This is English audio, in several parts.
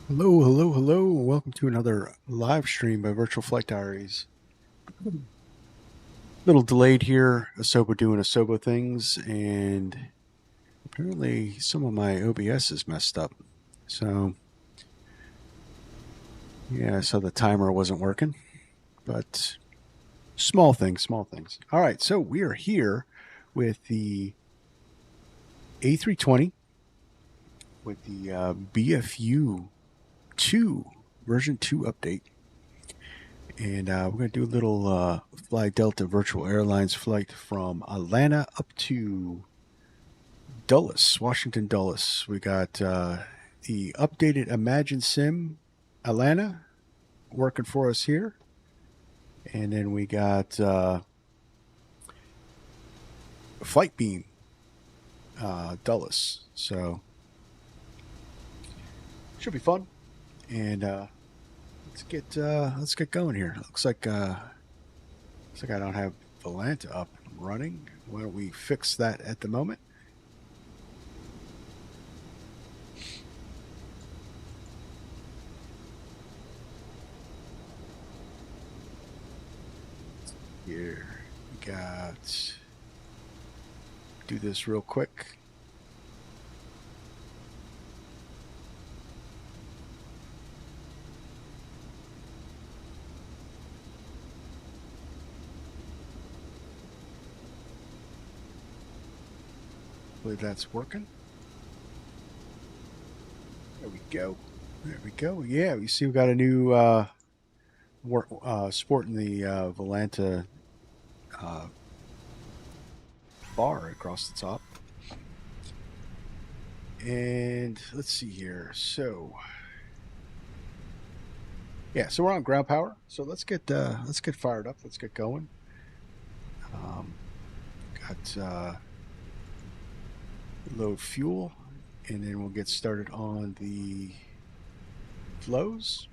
Hello, hello, hello. Welcome to another live stream by Virtual Flight Diaries. Little delayed here. Asobo doing Asobo things, and apparently some of my OBS is messed up. So, yeah, so the timer wasn't working, but small things, small things. All right, so we are here with the A320 with the BFU2 version 2 update. And we're going to do a little Fly Delta Virtual Airlines flight from Atlanta up to Dulles, Washington Dulles. We got the updated Imagine Sim Atlanta working for us here. And then we got Flight Beam Dulles. So should be fun. And let's get going here. Looks like I don't have Atlanta up and running. Why don't we fix that at the moment? Here we got, do this real quick. Hopefully that's working. There we go. There we go. Yeah, you see we got a new sporting the Volanta bar across the top. And let's see here. So yeah, so we're on ground power. So let's get fired up. Let's get going. Got load fuel, and then we'll get started on the flows.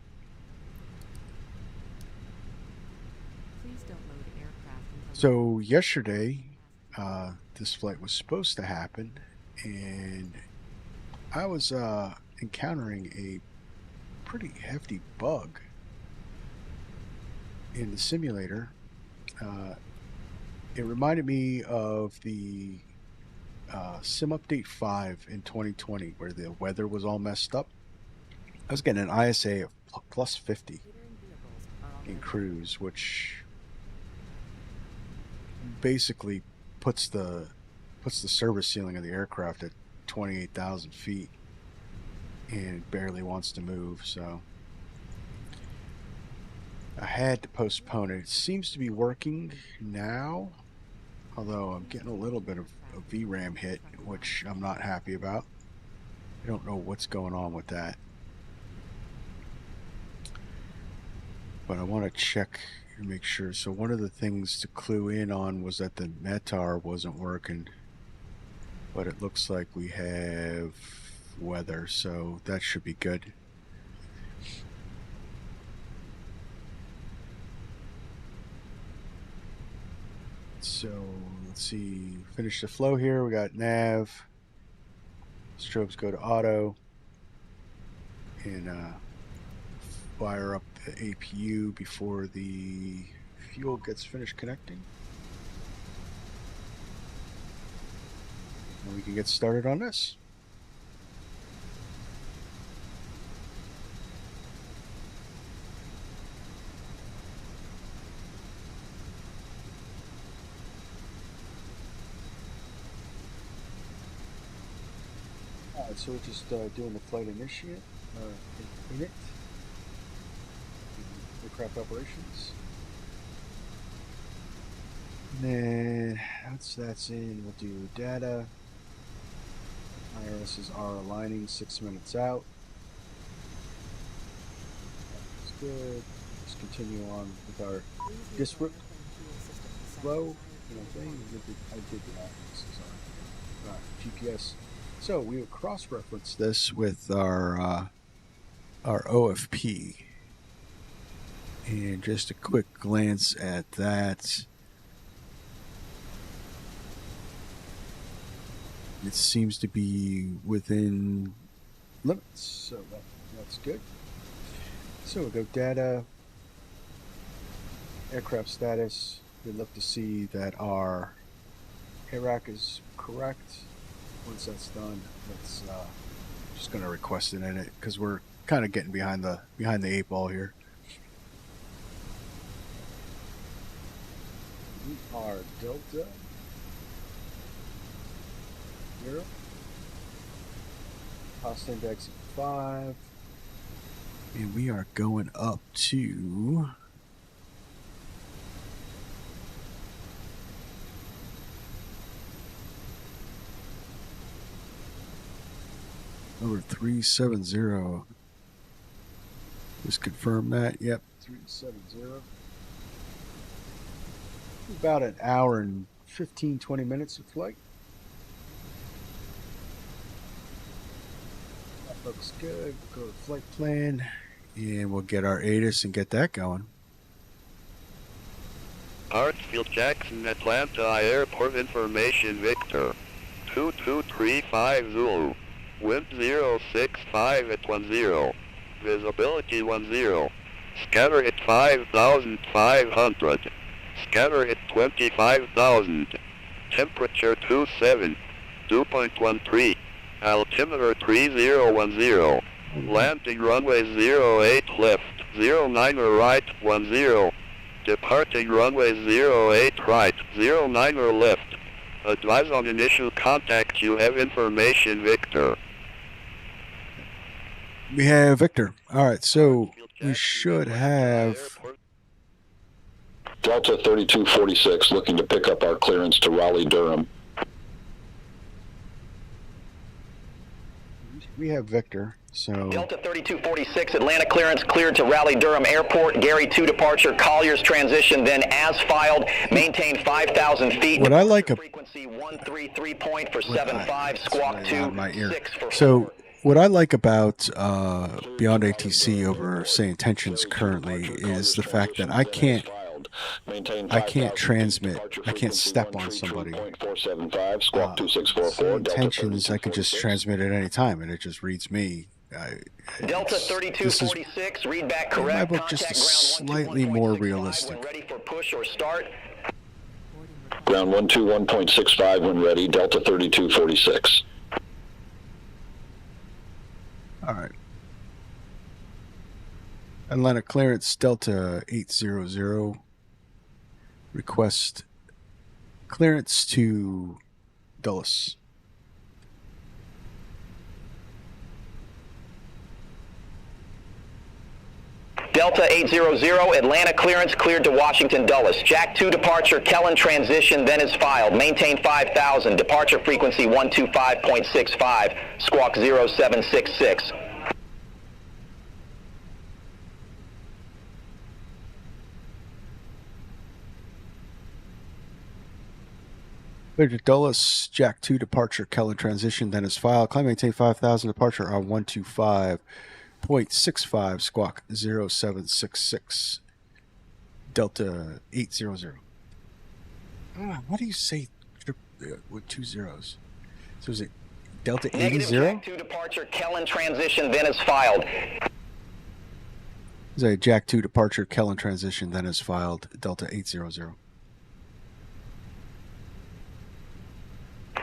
So yesterday, this flight was supposed to happen, and I was encountering a pretty hefty bug in the simulator. It reminded me of the Sim Update 5 in 2020, where the weather was all messed up. I was getting an ISA of plus 50 in cruise, which basically puts the service ceiling of the aircraft at 28,000 feet, and it barely wants to move. So I had to postpone it. It seems to be working now, although I'm getting a little bit of a VRAM hit, which I'm not happy about. I don't know what's going on with that, but I want to check and make sure. So one of the things to clue in on was that the METAR wasn't working, but it looks like we have weather, so that should be good. So let's see, finish the flow here. We got nav, strobes go to auto, and fire up the APU before the fuel gets finished connecting. And we can get started on this. Alright, so we're just doing the flight initiate, init, aircraft operations. And then that's in, we'll do data. IRSs are aligning 6 minutes out. That's good. Let's continue on with our disparate flow. You know what I'm saying? I did that. All right, GPS. So we would cross-reference this with our OFP. And just a quick glance at that. It seems to be within limits, so that's That's good. So we'll go data, aircraft status. We look to see that our air rack is correct. Once that's done, let's just going to request an edit because we're kind of getting behind the eight ball here. We are Delta 0. Cost index 5. And we are going up to over 370. Just confirm that. Yep, 370. About an hour and 15-20 minutes of flight. That looks good. We'll go to flight plan and we'll get our ATIS and get that going. Hartsfield-Jackson, Atlanta Airport information, Victor 2235 Zulu, wind 065 at 10, visibility 10, scatter at 5,500, scatter at 25,000, temperature 27, dew point 13, altimeter 3010, landing runway 08 left, 09 right 10, departing runway 08 right, 09 left. Advise on initial contact. You have information, Victor. We have Victor. All right, so we should have Delta 3246 looking to pick up our clearance to Raleigh-Durham. We have Victor. So Delta 3246, Atlanta clearance cleared to Raleigh-Durham Airport. Gary 2 departure, Collier's transition, then as filed, maintain 5,000 feet. What I like a frequency 133 point for 75, squawk 26 for so what I like about Beyond ATC over say Intentions currently is the fact that I can't transmit, I can't step on somebody. Say Intentions, I can just transmit at any time and it just reads me. Delta 3246, read back correct. In my book, just slightly more realistic. When ready for push or start. Ground 121.65 when ready, Delta 3246. All right. Atlanta clearance, Delta 800. Request clearance to Dulles. Delta 800, Atlanta clearance cleared to Washington Dulles. Jack 2 departure, Kellen transition, then is filed. Maintain 5,000, departure frequency 125.65, squawk 0766. Cleared to Dulles, Jack 2 departure, Kellen transition, then is filed. Climb maintain 5,000, departure on 125.65, squawk 0766. Delta 800. What do you say with 2 zeros? So is it Delta 80? Negative Jack 2 departure, Kellen transition, then is filed. Is a Jack 2 departure, Kellen transition, then is filed, Delta 800.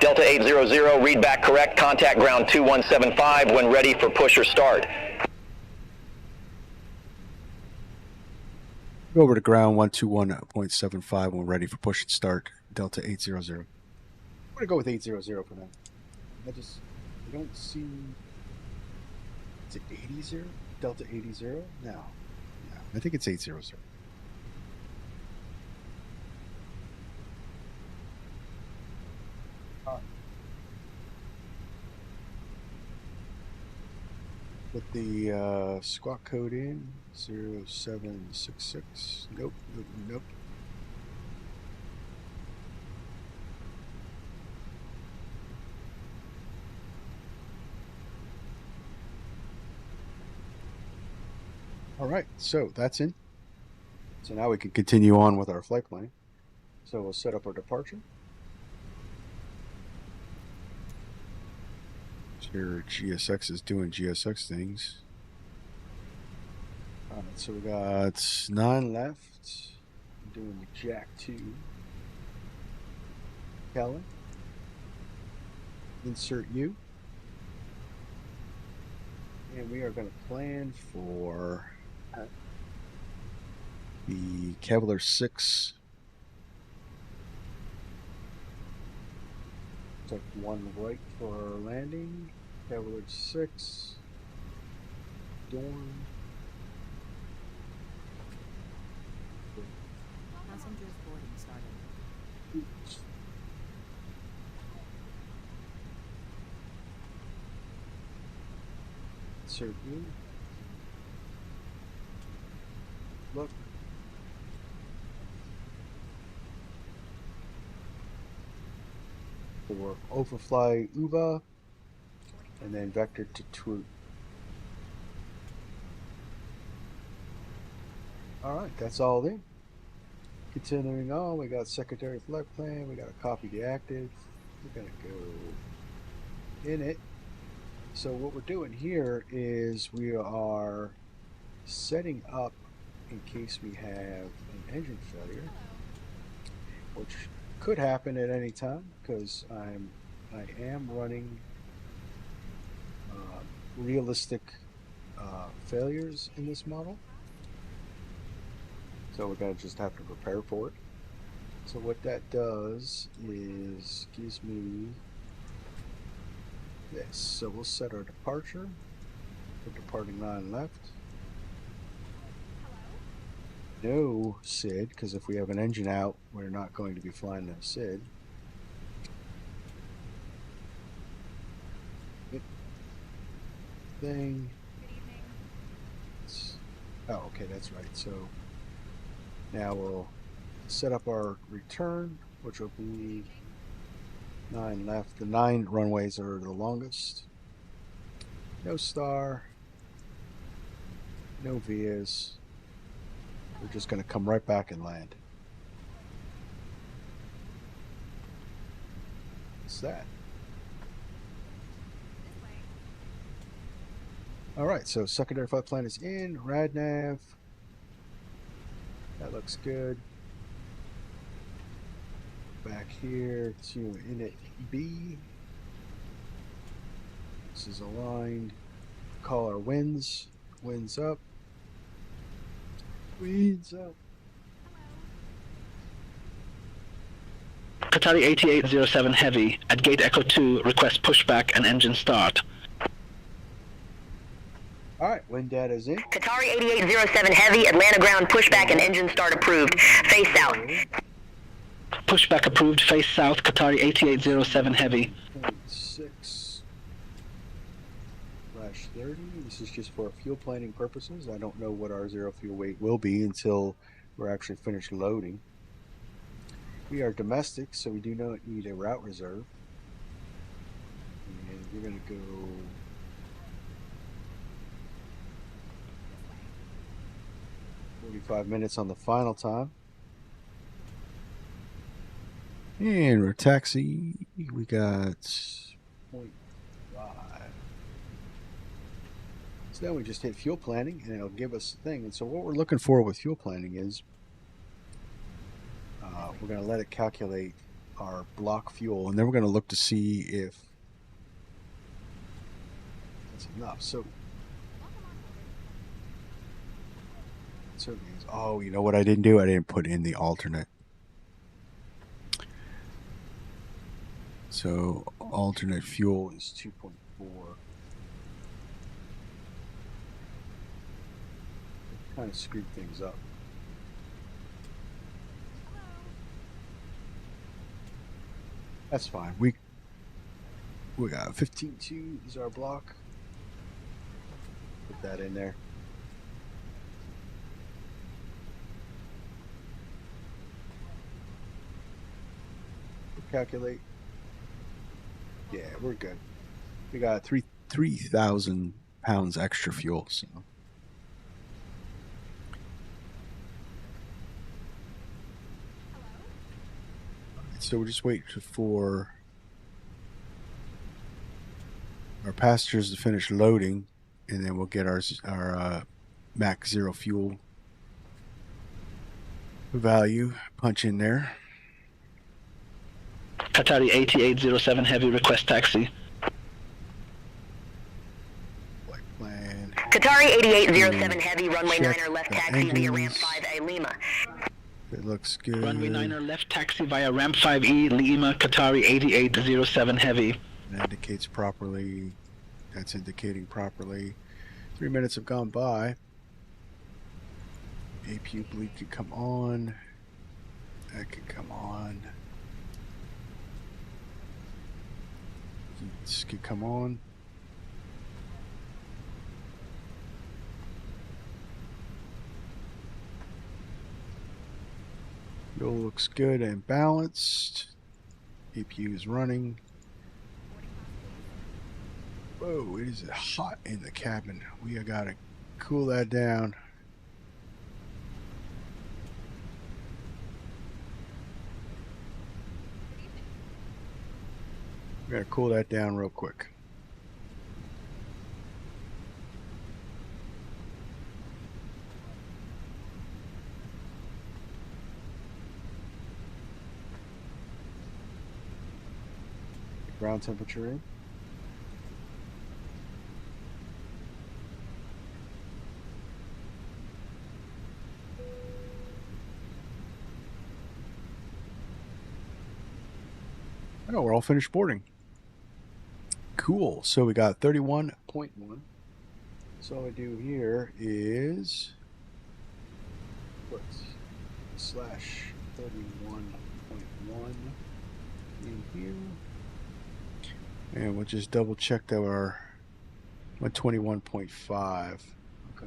Delta 800, read back correct, contact ground 2175 when ready for push or start. Go over to ground 121.75 when ready for push and start, Delta 800. I'm going to go with 800 for now. I don't see, is it 80? Delta 80? No, I think it's 800. Put the squawk code in 0766. Nope. All right, so that's in. So now we can continue on with our flight planning. So we'll set up our departure. Here GSX is doing GSX things. All right, so we got 9 left. I'm doing the Jack 2. Kellen. Insert U. And we are going to plan for the Cavalier 6. Take 1 right for our landing. Cavalier 6. Dorm. Passengers boarding started. Oops. Insert U. Look. So we're overfly UVA and then vector to TWU. All right, that's all in. Continuing on, we got secondary flight plan. We got to copy the active. We're going to go in it. So what we're doing here is we are setting up in case we have an engine failure, which could happen at any time because I am running realistic failures in this model. So we're going to just have to prepare for it. So what that does is gives me this. So we'll set our departure. We're departing 9 left. No SID, because if we have an engine out, we're not going to be flying no SID. Thing. Oh, okay, that's right. So now we'll set up our return, which will be 9 left. The 9 runways are the longest. No star. No VIAs. We're just going to come right back and land. What's that? All right, so secondary flight plan is in. RadNav. That looks good. Back here to init B. This is aligned. Call our winds. Winds up. Winds up. Qatari 8807 Heavy at Gate Echo 2, request pushback and engine start. All right, wind data is in. Qatari 8807 Heavy, Atlanta ground pushback and engine start approved. Face south. Pushback approved, face south, Qatari 8807 Heavy. 6/30. This is just for fuel planning purposes. I don't know what our zero fuel weight will be until we're actually finished loading. We are domestic, so we do not need a route reserve. And we're going to go 45 minutes on the final time. And we're taxi. We got 0.5. So then we just hit fuel planning and it'll give us a thing. And so what we're looking for with fuel planning is we're going to let it calculate our block fuel, and then we're going to look to see if that's enough. So certainly is. Oh, you know what I didn't do? I didn't put in the alternate. So alternate fuel is 2.4. Kind of screwed things up. That's fine. We got 15.2 is our block. Put that in there. Calculate. Yeah, we're good. We got 3,000 pounds extra fuel. So we'll just wait for our passengers to finish loading, and then we'll get our Mach 0 fuel value. Punch in there. Qatari 8807 Heavy, request taxi. Flight plan. Qatari 8807 Heavy, runway Check 9er left the taxi via ramp engines. 5A Lima. It looks good. Runway 9er left taxi via ramp 5E, Lima, Qatari 8807 Heavy. That indicates properly. That's indicating properly. 3 minutes have gone by. APU bleed could come on. That could come on. This could come on. Fuel looks good and balanced. APU is running. Whoa, it is hot in the cabin. We gotta cool that down. We gotta cool that down real quick. Ground temperature in. Oh, we're all finished boarding. Cool. So we got 31.1. So all I do here is put slash 31.1 in here. And we'll just double check that we're 121.5. Okay.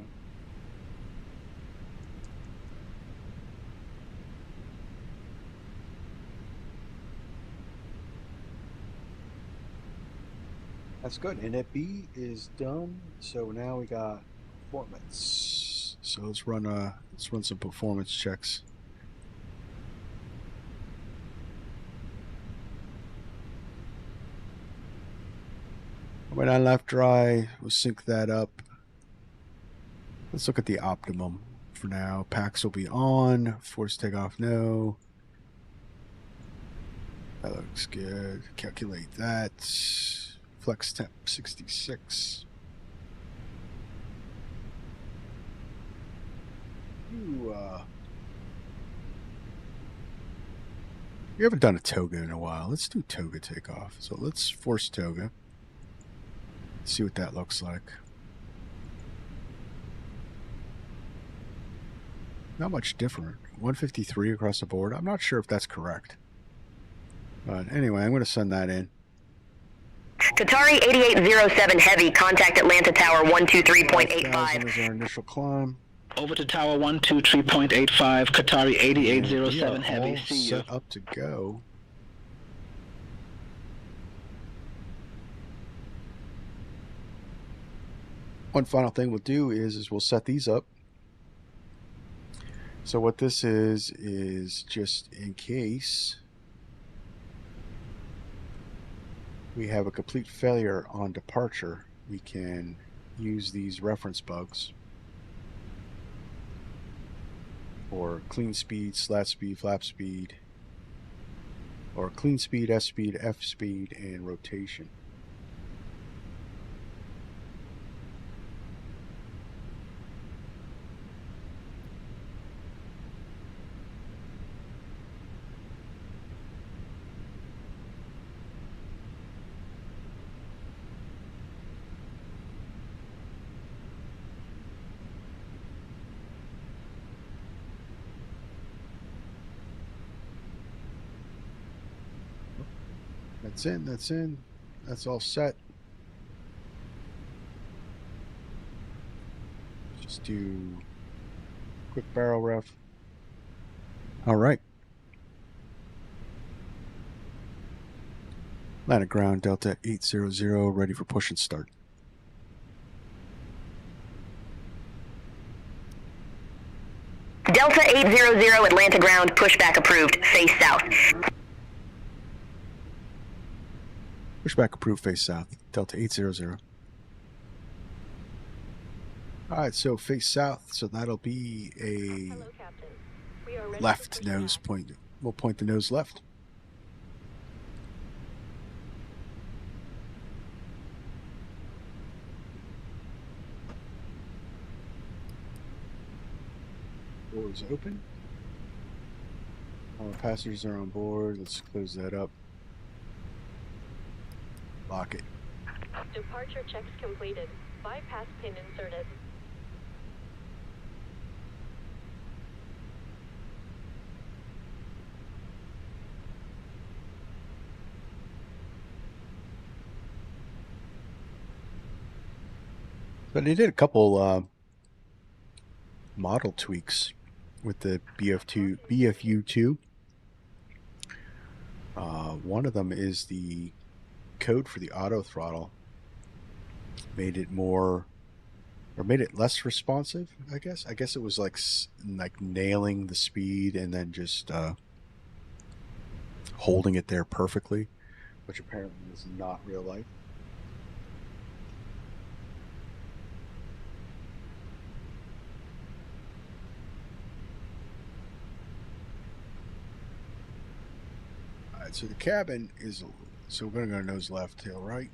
That's good. And that B is done. So now we got performance. So let's run some performance checks. When I left dry, we'll sync that up. Let's look at the optimum for now. Packs will be on. Force takeoff, no. That looks good. Calculate that. Flex temp 66. We haven't done a toga in a while. Let's do toga takeoff. So let's force toga. See what that looks like. Not much different. 153 across the board. I'm not sure if that's correct. But anyway, I'm going to send that in. Qatari 8807 Heavy, contact Atlanta Tower 123.85. Is our initial climb. Over to Tower 123.85, Qatari 8807 Heavy. All See you. set up to go. One final thing we'll do is we'll set these up. So what this is just in case we have a complete failure on departure, we can use these reference bugs for clean speed, slat speed, flap speed, or clean speed, S speed, F speed, and rotation. That's in, that's in. That's all set. Just do quick barrel ref. All right. Atlanta ground, Delta 800, ready for push and start. Delta 800, Atlanta ground, pushback approved, face south. Pushback approved, face south. Delta 800. All right, so face south, so that'll be a left nose point. We'll point the nose left. Doors open. All the passengers are on board. Let's close that up. Lock it. Departure checks completed. Bypass pin inserted. But they did a couple model tweaks with the BFU2. One of them is the code for the auto throttle. Made it more, or made it less responsive, I guess. I guess it was like nailing the speed and then just holding it there perfectly, which apparently is not real life. Alright, so the cabin is, so we're going to go nose left, tail right.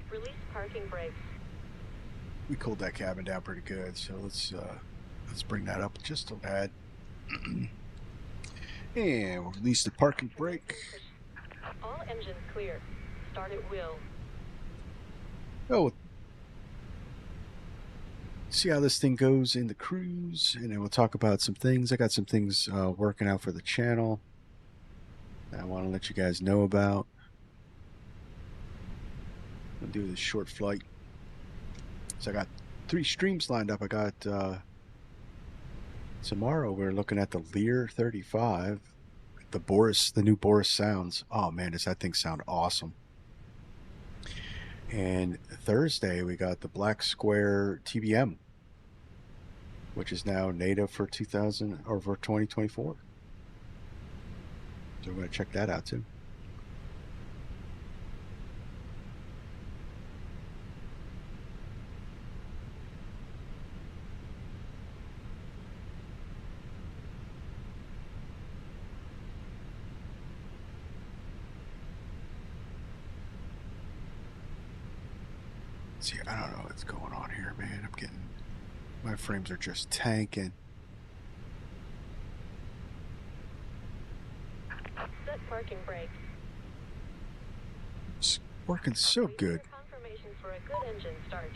Release parking brakes. We cooled that cabin down pretty good, so let's bring that up just a tad. And we'll release the parking brake. All engines clear. Start at will. Oh, see how this thing goes in the cruise, and then we'll talk about some things. I got some things working out for the channel that I want to let you guys know about. I'll do this short flight. So I got 3 streams lined up. I got tomorrow we're looking at the Lear 35, the new Boris sounds. Oh man, does that thing sound awesome! And Thursday we got the Black Square TBM, which is now native for 2024. So we're going to check that out too. See, I don't know what's going on here, man. I'm getting, my frames are just tanking. Set parking brakes. It's working so good. Confirmation for a good engine start.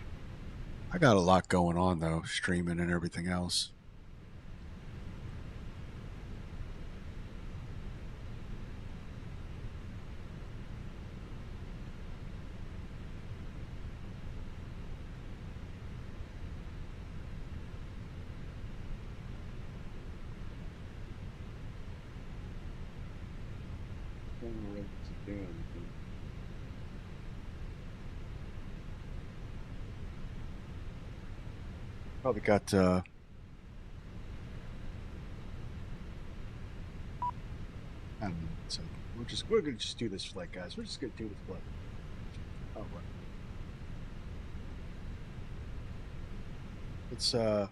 I got a lot going on though, streaming and everything else. Probably got so we're gonna just do this flight, guys. We're just gonna do this flight. Oh, right. It's turn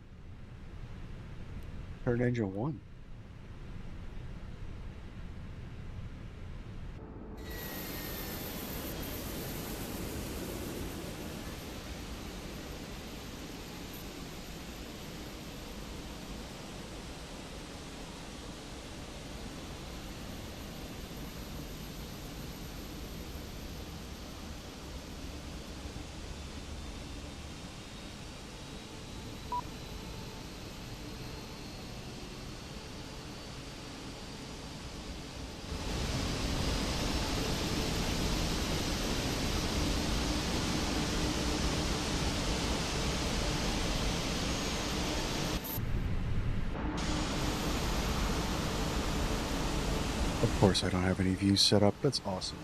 engine 1. Of course, I don't have any views set up. That's awesome.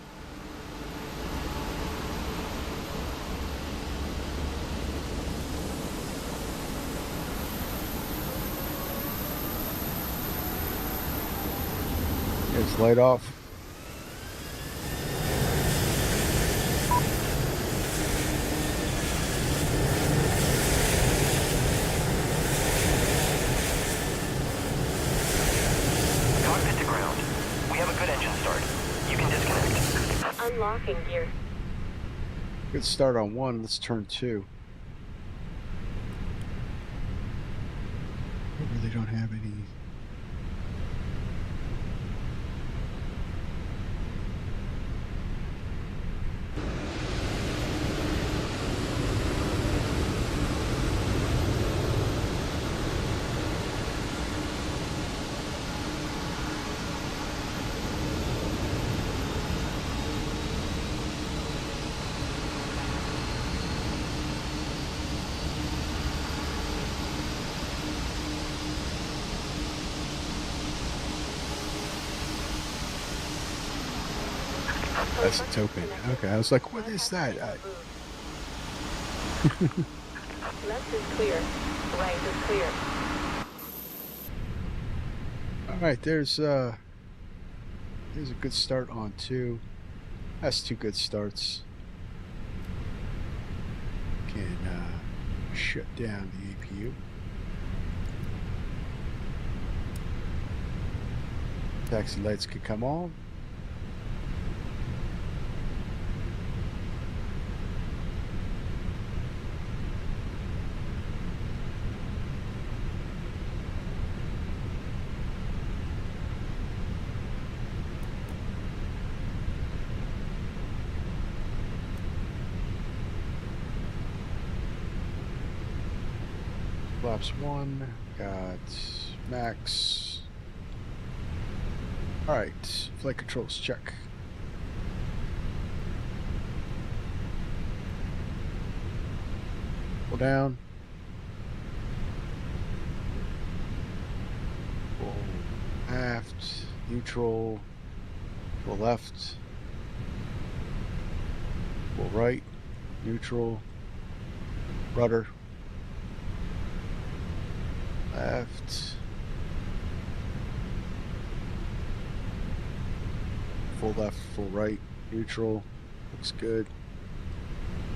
It's light off. locking gear. Good start on 1. Let's turn 2. We really don't have any. That's a token. Okay, I was like, what is that? Left is clear. Right is clear. All right, there's a good start on 2. That's 2 good starts. Can shut down the APU. Taxi lights could come on. Flaps 1, got max. Alright, flight controls check. Pull down. Pull aft, neutral, pull left, pull right, neutral, rudder. Left. Full left, full right, neutral. Looks good.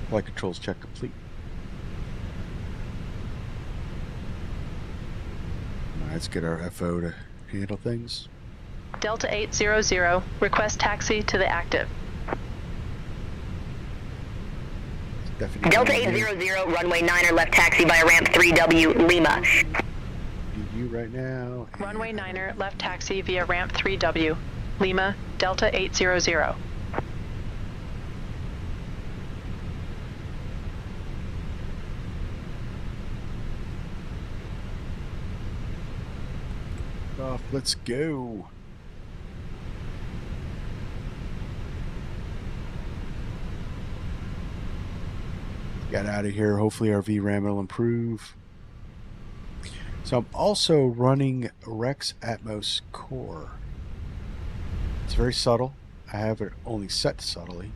Flight controls check complete. Let's get our FO to handle things. Delta 800, request taxi to the active. Delta 800, runway 9er left taxi via ramp 3W, Lima. You right now. Runway 9er left taxi via ramp 3W, Lima, Delta 800. Off, let's go. Got out of here. Hopefully our VRAM will improve. So I'm also running Rex Atmos Core. It's very subtle. I have it only set subtly.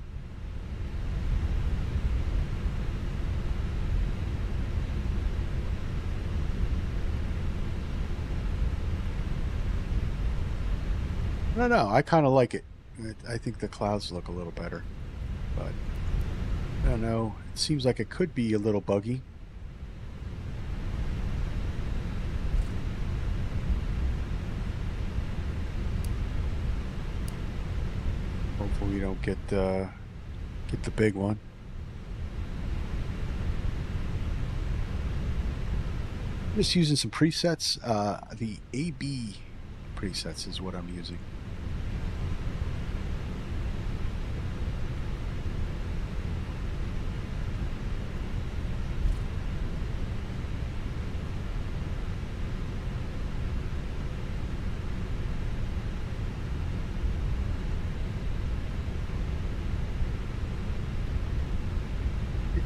I don't know. I kind of like it. I think the clouds look a little better. But I don't know. It seems like it could be a little buggy. Hopefully we don't get the big one. I'm just using some presets. The AB presets is what I'm using.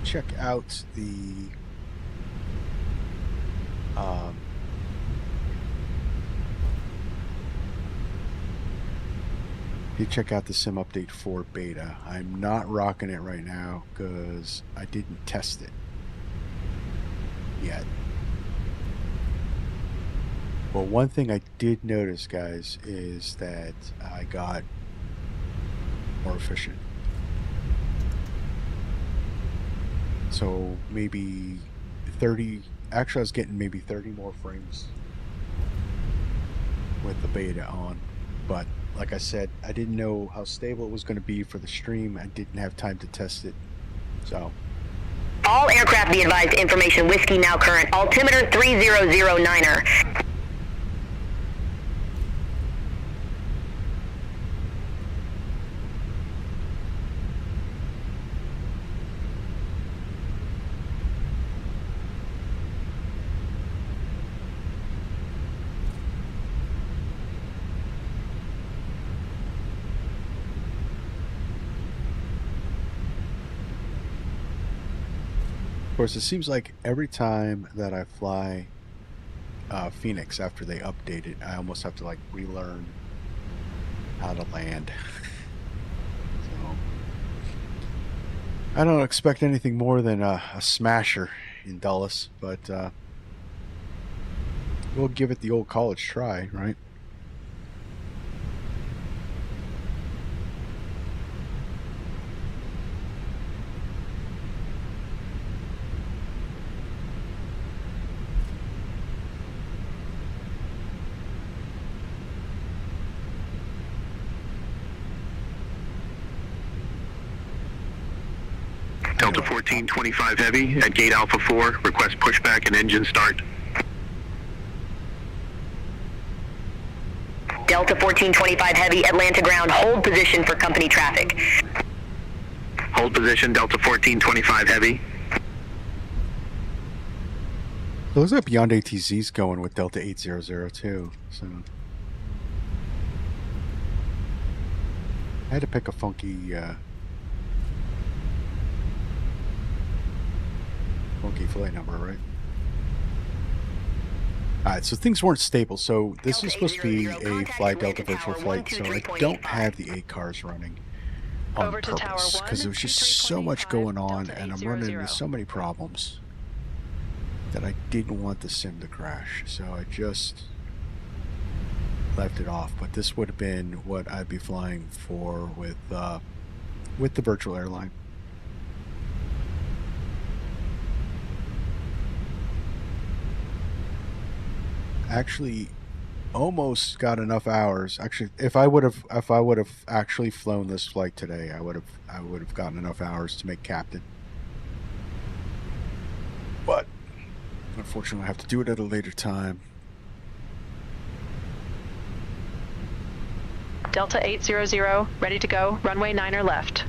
Check out the sim update 4 beta. I'm not rocking it right now because I didn't test it yet. Well, one thing I did notice, guys, is that I got more efficient. So maybe 30, actually I was getting maybe 30 more frames with the beta on, but like I said, I didn't know how stable it was going to be for the stream. I didn't have time to test it. So, All aircraft be advised, information whiskey now current, altimeter 3009er. of course, it seems like every time that I fly Fenix after they update it, I almost have to like relearn how to land. So, I don't expect anything more than a smasher in Dulles, but we'll give it the old college try, right? Delta 1425 Heavy at gate Alpha 4, request pushback and engine start. Delta 1425 Heavy, Atlanta ground, hold position for company traffic. Hold position, Delta 1425 Heavy. So it looks like Beyond ATZ's going with Delta 8002, so I had to pick a funky flight number, right? Alright, so things weren't stable. So this was supposed to be a Fly Delta virtual flight, so I don't have the 8 cars running on purpose because there was just so much going on and I'm running into so many problems that I didn't want the sim to crash. So I just left it off. But this would have been what I'd be flying for with the virtual airline. Actually almost got enough hours. Actually, if I would have actually flown this flight today, I would have gotten enough hours to make captain. But unfortunately I have to do it at a later time. Delta 800, ready to go, runway 9er left.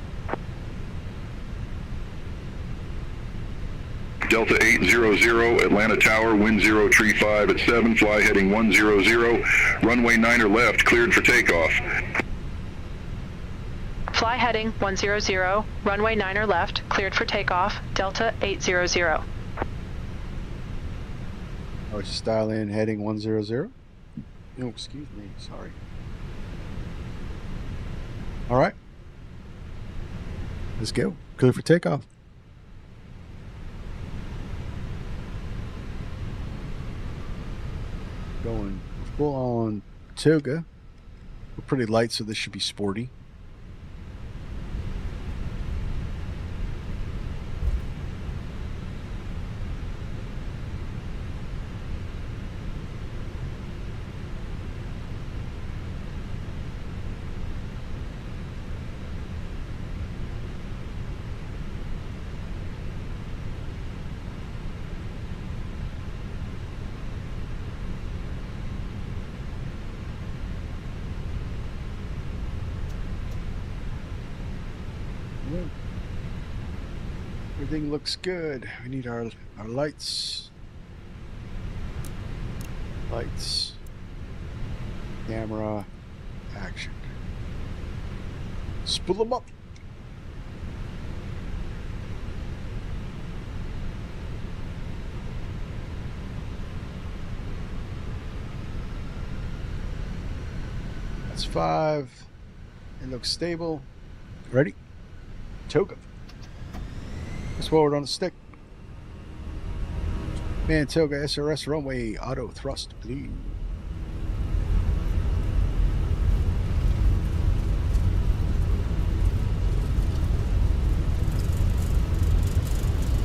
Delta 800, Atlanta Tower, wind 035 at 7, fly heading 100, runway 9er left, cleared for takeoff. Fly heading 100, runway 9er left, cleared for takeoff, Delta 800. Oh, just dial in heading 100. Oh, excuse me, sorry. All right, let's go. Clear for takeoff. Going full on toga. We're pretty light, so this should be sporty. Everything looks good. We need our lights. Lights. Camera. Action. Spool them up. That's 5. It looks stable. Ready? Toga. Let's forward on the stick. Mantoga SRS runway auto thrust blue.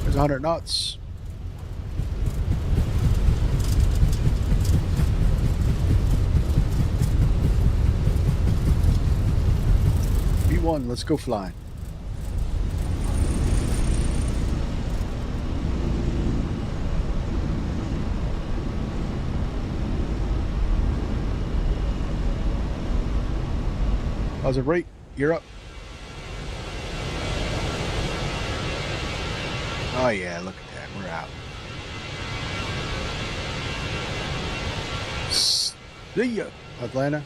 There's 100 knots. 3-1, let's go flying. How's it rate? You're up. Oh yeah, look at that. We're out. See ya, Atlanta.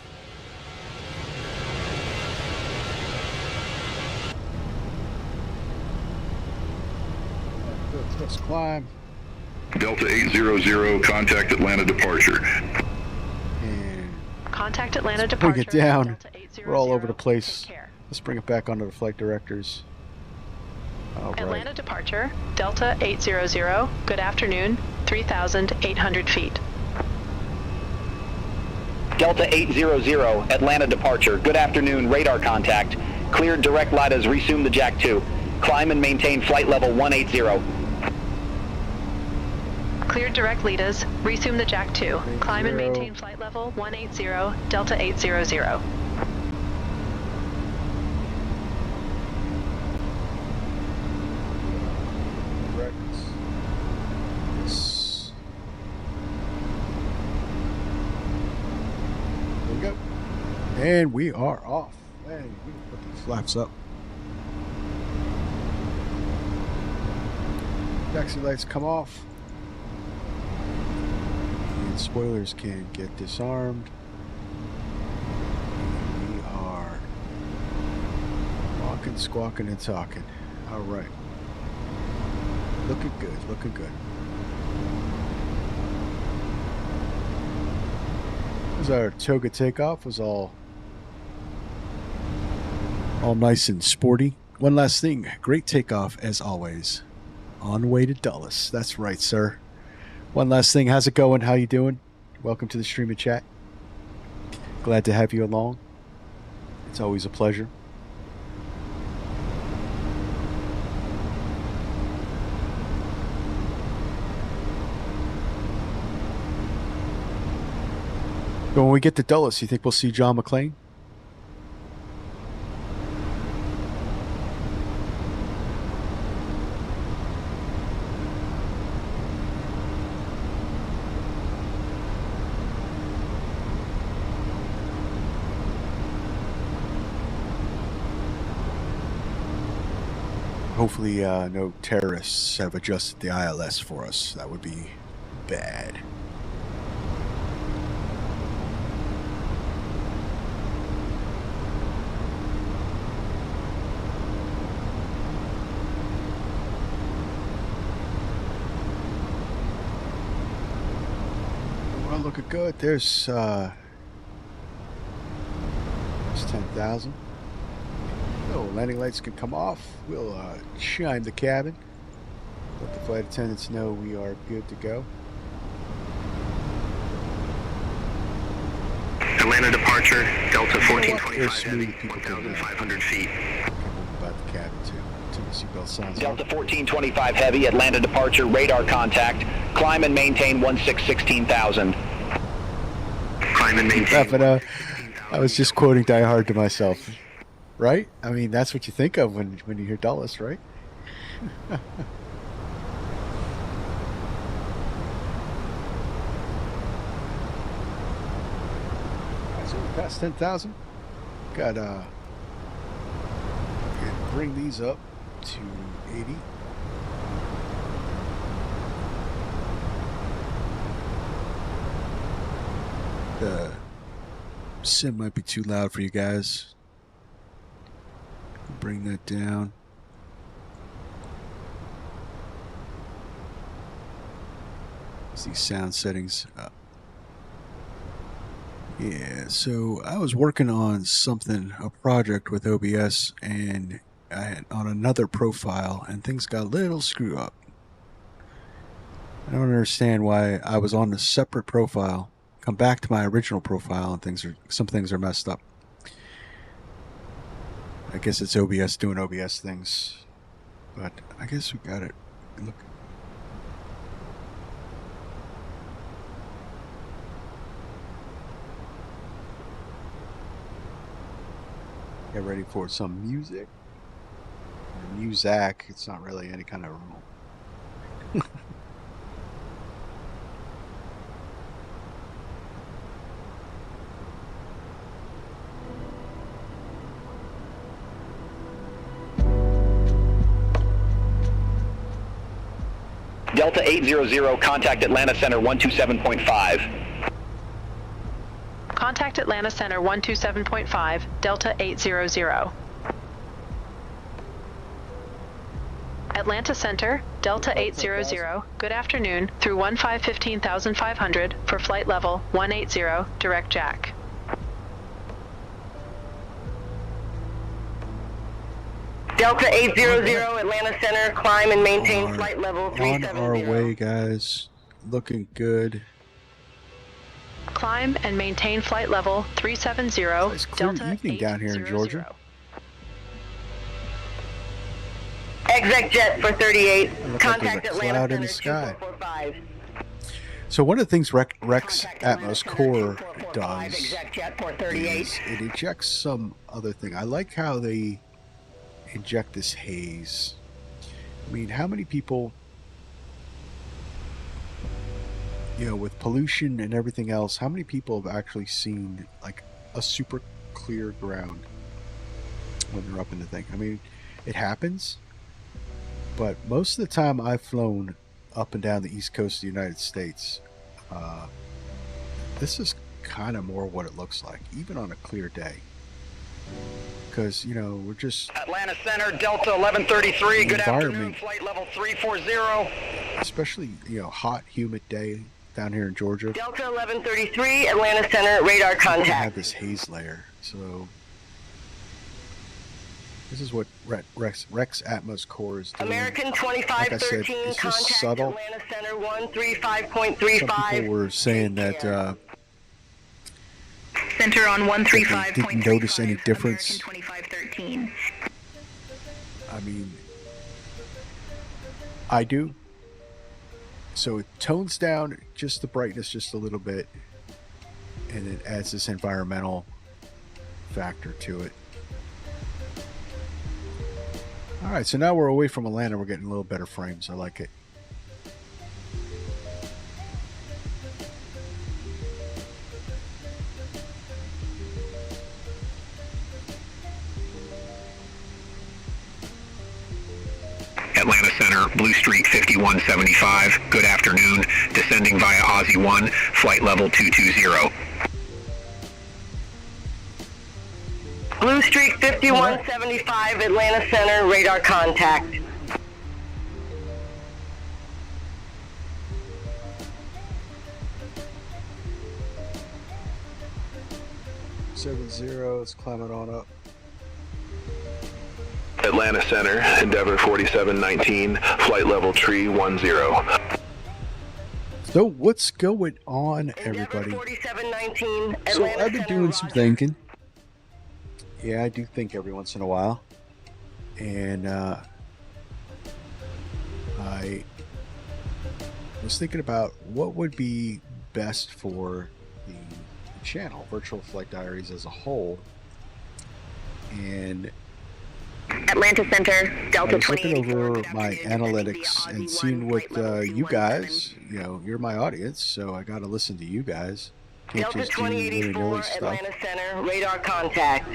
Let's climb. Delta 800, contact Atlanta departure. And Contact Atlanta bring departure. it down. Delta 800, We're all over the place. take care. Let's bring it back onto the flight directors. All right. Atlanta departure, Delta 800, good afternoon, 3,800 feet. Delta 800, Atlanta departure. Good afternoon, radar contact. Cleared direct LIDAs, resume the Jack 2. Climb and maintain flight level 180. Cleared direct LIDAs, resume the Jack 2. Climb and maintain flight level 180, Delta 800. There we go. And we are off. Hey, we put these flaps up. Taxi lights come off. And spoilers can get disarmed. We are walking, squawking, and talking. All right. Looking good, looking good. As our toga takeoff was all nice and sporty. One last thing, great takeoff as always. On way to Dulles. That's right, sir. One last thing, how's it going? How you doing? Welcome to the stream and chat. Glad to have you along. It's always a pleasure. So when we get to Dulles, you think we'll see John McClane? Hopefully no terrorists have adjusted the ILS for us. That would be bad. Well, looking good. There's 10,000. So landing lights can come off. We'll chime the cabin. Let the flight attendants know we are good to go. Atlanta departure, Delta There's 1425 smooth heavy, people 1,500 feet. About the cabin too. Turn the seatbelt signs Delta on. 1425 heavy, Atlanta departure, radar contact. Climb and maintain 16,000. Climb and maintain. Yeah, but I was just quoting Die Hard to myself. Right? I mean, that's what you think of when you hear Dulles, right? So we passed 10,000. Got bring these up to 80. The sim might be too loud for you guys. Bring that down. These sound settings up. Yeah, so I was working on a project with OBS, and I had on another profile, and things got a little screwed up. I don't understand why I was on a separate profile, come back to my original profile, and some things are messed up. I guess it's OBS doing OBS things, but I guess we got it. Look. Get ready for some music. Or Muzak. It's not really any kind of rule. Delta 800, contact Atlanta Center 127.5. Contact Atlanta Center 127.5, Delta 800. Atlanta Center, Delta 800, good afternoon, through 15,500 for flight level 180, direct jack. Delta 800, Atlanta Center, climb and maintain flight level 370. On our way, guys. Looking good. Climb and maintain flight level 370, It's clear Delta evening down here in Georgia. Exec jet for 38. Contact Contact like cloud Atlanta in the Center sky. 2445. So one of the things Rex Atmos Core does Exec jet for 38. is it ejects some other thing. I like how they inject this haze. I mean, how many people, you know, with pollution and everything else, how many people have actually seen like a super clear ground when they're up in the thing? I mean, it happens, but most of the time I've flown up and down the east coast of the United States, this is kind of more what it looks like, even on a clear day. Because, you know, we're just... Atlanta Center, Delta 1133, good afternoon, environment, flight level 340. especially, you know, hot, humid day down here in Georgia. Delta 1133, Atlanta Center, radar We're gonna have contact. this haze layer, so this is what Rex Atmos Core is doing. American Like I said, 2513, it's just contact subtle. Atlanta Center Some 135.35. people were saying that Center on that they didn't notice any difference. American 2513. I mean, I do. So it tones down just the brightness just a little bit, and it adds this environmental factor to it. All right, so now we're away from Atlanta. We're getting a little better frames. I like it. Atlanta Center, Blue Streak 5175, good afternoon, descending via Aussie 1, flight level 220. Blue Streak 5175, Atlanta Center, radar contact. Seven zero. Let's climb it on up. Atlanta Center, Endeavor 4719, flight level tree 10. So what's going on, everybody? 4719, So Atlanta I've been Center, doing some roger. thinking. Yeah, I do think every once in a while. And I was thinking about what would be best for the channel, Virtual Flight Diaries as a whole. And Atlanta Center, I Delta was looking 2084. over good my afternoon, descending analytics via and Aussie seeing 1, what flight level you 317. guys, you know, you're my audience, so I got to listen to you guys. Can't Delta just do willy-nilly 2084, stuff. Atlanta Center, radar contact.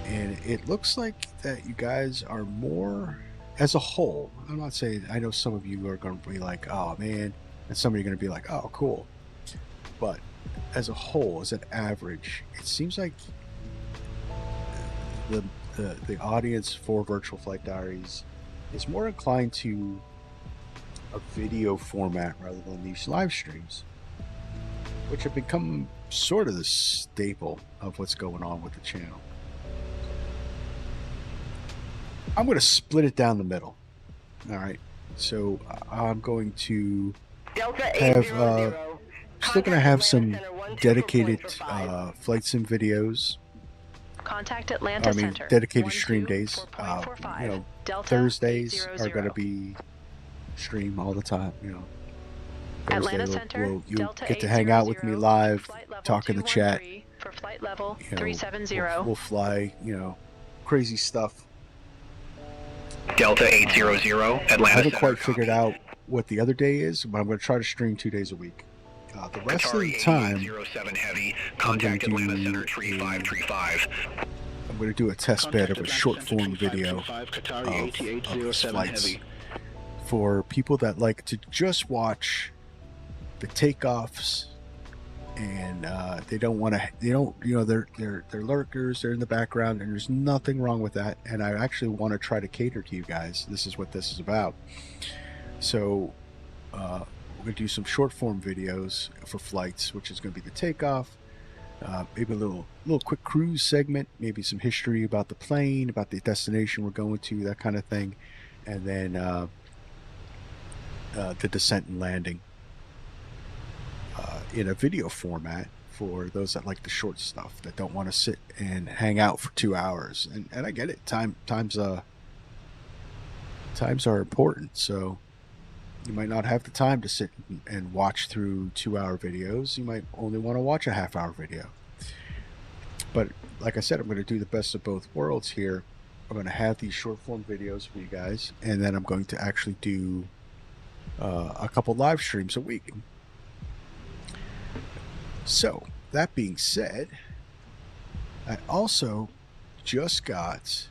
And it looks like that you guys are more, as a whole, I'm not saying, I know some of you are going to be like, oh man, and some of you are going to be like, oh cool. But as a whole, as an average, it seems like the audience for Virtual Flight Diaries is more inclined to a video format rather than these live streams, which have become sort of the staple of what's going on with the channel. I'm going to split it down the middle. All right. So I'm going to Delta have, 800, still going to have some Contact Atlanta Center, dedicated 124.5. flight sim videos. Contact Atlanta I mean, Center. dedicated stream days. 12.45, You know, Delta Thursdays 800. are going to be stream all the time. You know, Thursday Atlanta Center, you'll Delta get to hang out with me 800, live, flight level talk in the chat. 213 for flight level you know, 370. we'll fly, you know, crazy stuff. Delta 800, Atlanta I haven't Center, quite figured copy. out what the other day is, but I'm going to try to stream 2 days a week. The rest of the Qatari time, 8807 Heavy, I'm contact gonna Atlanta do Center tree 535. I'm going to do a test bed of a short form video Qatari of these 8807 flights Heavy. for people that like to just watch the takeoffs, and they don't want to. They don't, you know, they're lurkers. They're in the background, and there's nothing wrong with that. And I actually want to try to cater to you guys. This is what this is about. So we're going to do some short form videos for flights, which is going to be the takeoff, maybe a little quick cruise segment, maybe some history about the plane, about the destination we're going to, that kind of thing, and then the descent and landing in a video format for those that like the short stuff, that don't want to sit and hang out for 2 hours. And I get it. Times are important, so you might not have the time to sit and watch through 2-hour videos. You might only want to watch a half-hour video. But like I said, I'm going to do the best of both worlds here. I'm going to have these short-form videos for you guys, and then I'm going to actually do a couple live streams a week. So, that being said, I also just got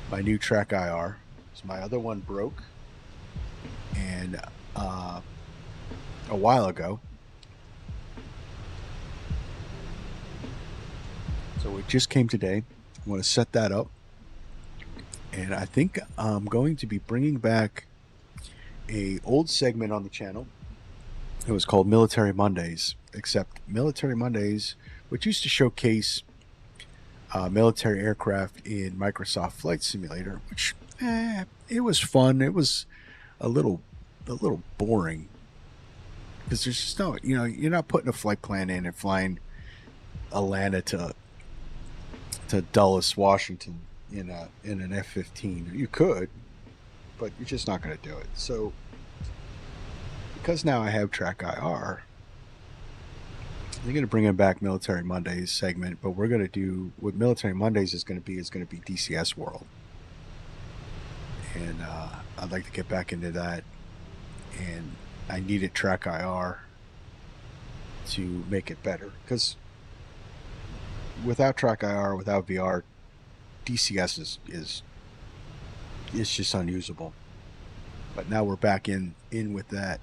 my new Track IR. So my other one broke, and a while ago. So it just came today. I want to set that up, and I think I'm going to be bringing back a old segment on the channel. It was called Military Mondays, except Military Mondays, which used to showcase military aircraft in Microsoft Flight Simulator, which it was fun. It was a little boring, because there's just no, you know, you're not putting a flight plan in and flying Atlanta to Dulles, Washington in an F-15. You could, but you're just not going to do it. So because now I have Track IR, they're going to bring in back Military Mondays segment, but we're going to do what Military Mondays is going to be DCS World, and I'd like to get back into that. And I needed Track IR to make it better, because without Track IR, without VR, DCS is just unusable. But now we're back in with that.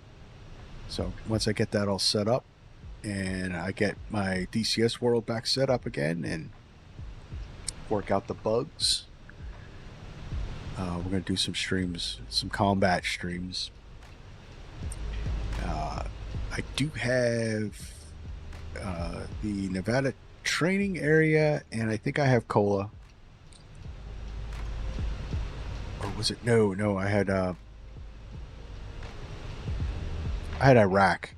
So once I get that all set up, and I get my DCS world back set up again, and work out the bugs, we're going to do some streams, some combat streams. I do have the Nevada training area, and I think I have COLA. Or was it? No, I had Iraq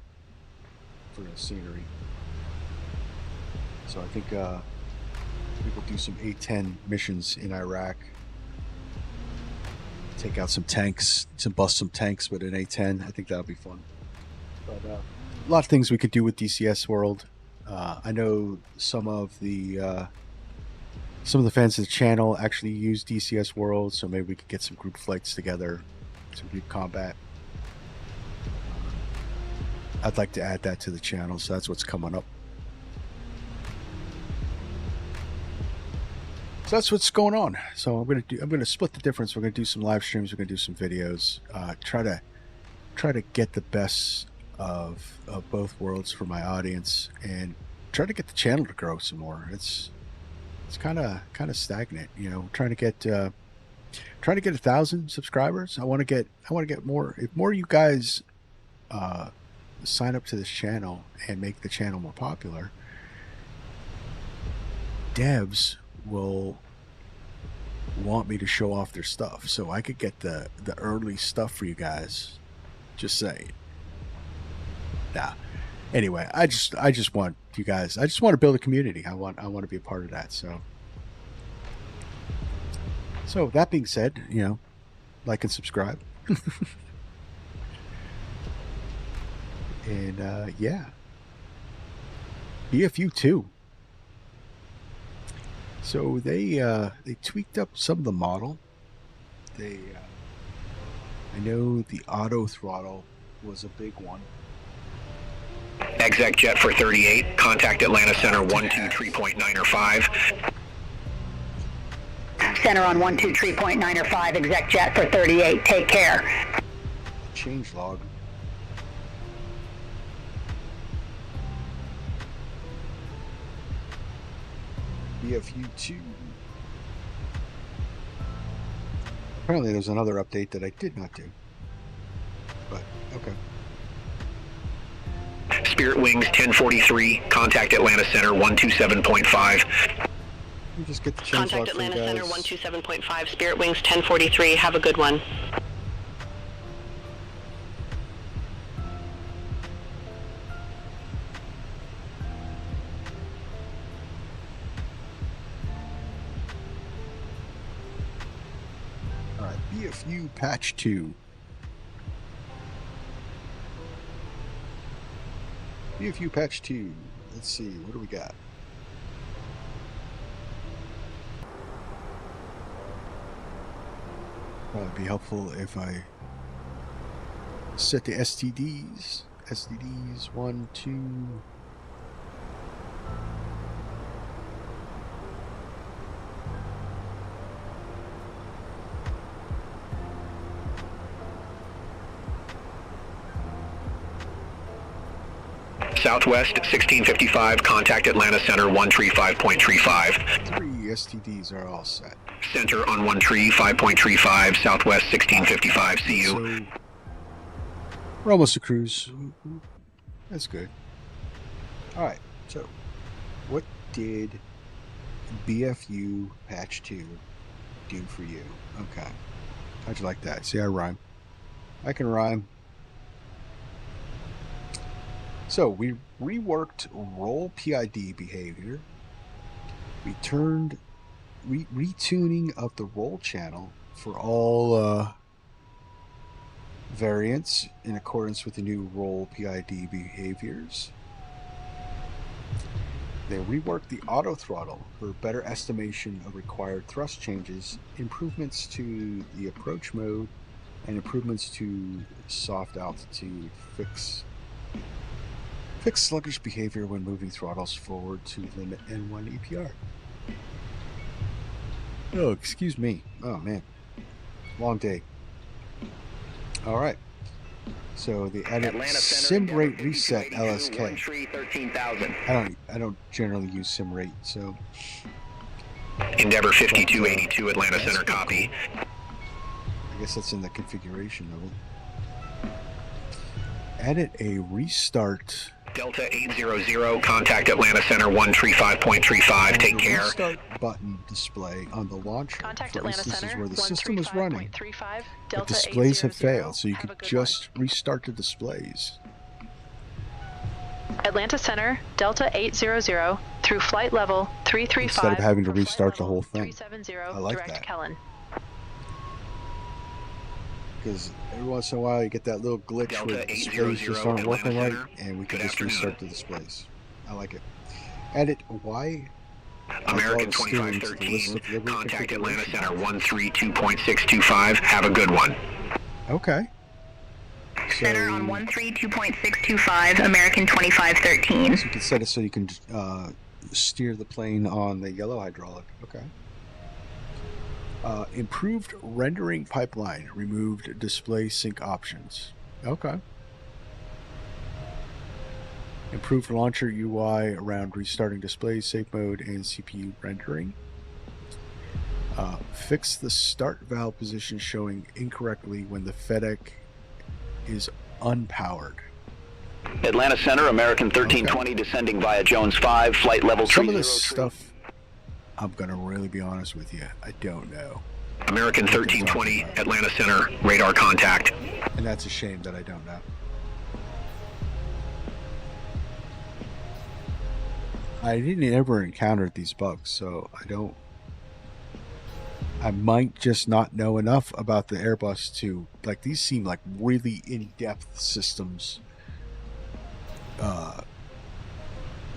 for the scenery. So I think we will do some A-10 missions in Iraq. Take out some tanks, bust some tanks with an A-10. I think that'll be fun. But a lot of things we could do with DCS World. I know some of the fans of the channel actually use DCS World, so maybe we could get some group flights together, some group combat. I'd like to add that to the channel, so that's what's coming up. So that's what's going on. So I'm gonna split the difference. We're gonna do some live streams. We're gonna do some videos. Try to get the best of both worlds for my audience, and try to get the channel to grow some more. It's kind of stagnant, you know. Trying to get 1,000 subscribers. I want to get more. If more of you guys sign up to this channel and make the channel more popular, devs will want me to show off their stuff, so I could get the early stuff for you guys. Just saying. Nah. Anyway, I just want you guys. I just want to build a community. I want to be a part of that. So that being said, you know, like and subscribe. And yeah. BFU2. So they tweaked up some of the model. I know the auto throttle was a big one. Exec jet for 38. Contact Atlanta Center 123.9 or 5. Center on 123.9 or 5, exec jet for 38. Take care. Change log. BFU2. Apparently there's another update that I did not do. But, okay. Spirit Wings 1043. Contact Atlanta Center 127.5. You just get the change log Contact Atlanta for you Center guys. 127.5, Spirit Wings 1043. Have a good one. All right, BFU patch 2. BFU patch 2. Let's see, what do we got? Probably be helpful if I set the STDs. STDs 1, 2. Southwest 1655. Contact Atlanta Center 135.35. 3 STDs are all set. Center on 135.35. Southwest 1655. See you. So we're almost to cruise. That's good. All right. So, what did BFU patch 2 do for you? Okay. How'd you like that? See, I rhyme. I can rhyme. So we reworked roll PID behavior. We turned retuning of the roll channel for all variants in accordance with the new roll PID behaviors. They reworked the auto throttle for better estimation of required thrust changes, improvements to the approach mode, and improvements to soft altitude. Fix sluggish behavior when moving throttles forward to limit N1 EPR. Oh, excuse me. Oh, man. Long day. All right. So the added sim rate reset LSK. I don't generally use sim rate, so. Endeavor 5282 Atlanta Center copy. I guess that's in the configuration of it. Added a restart. Delta 800. Contact Atlanta Center 135.35. Take care. Restart button display on the launcher. Contact for Atlanta instances Center where the system is running. 135.35, The Delta displays have 800. failed, so you Have could a good just restart the displays. one. Atlanta Center, Delta 800 through flight level 335. Instead of having to for flight restart the level whole thing. 370, I like direct that. Kellen. Because every once in a while you get that little glitch where the displays just aren't working right, and we can just restart the displays. I like it. Edit Y. American 2513. Contact Atlanta Center 132.625. Have a good one. Okay. Center on 132.625, American 2513. So you can set it so you can steer the plane on the yellow hydraulic. Okay. Improved rendering pipeline. Removed display sync options. Okay. Improved launcher UI around restarting displays, safe mode, and CPU rendering. Fix the start valve position showing incorrectly when the FedEx is unpowered. Atlanta Center, American 1320, descending via Jones 5, flight level 303. Some of this stuff, I'm going to really be honest with you, I don't know. American 1320, Atlanta Center, radar contact. And that's a shame that I don't know. I didn't ever encounter these bugs, so I might just not know enough about the Airbus to, like, these seem like really in-depth systems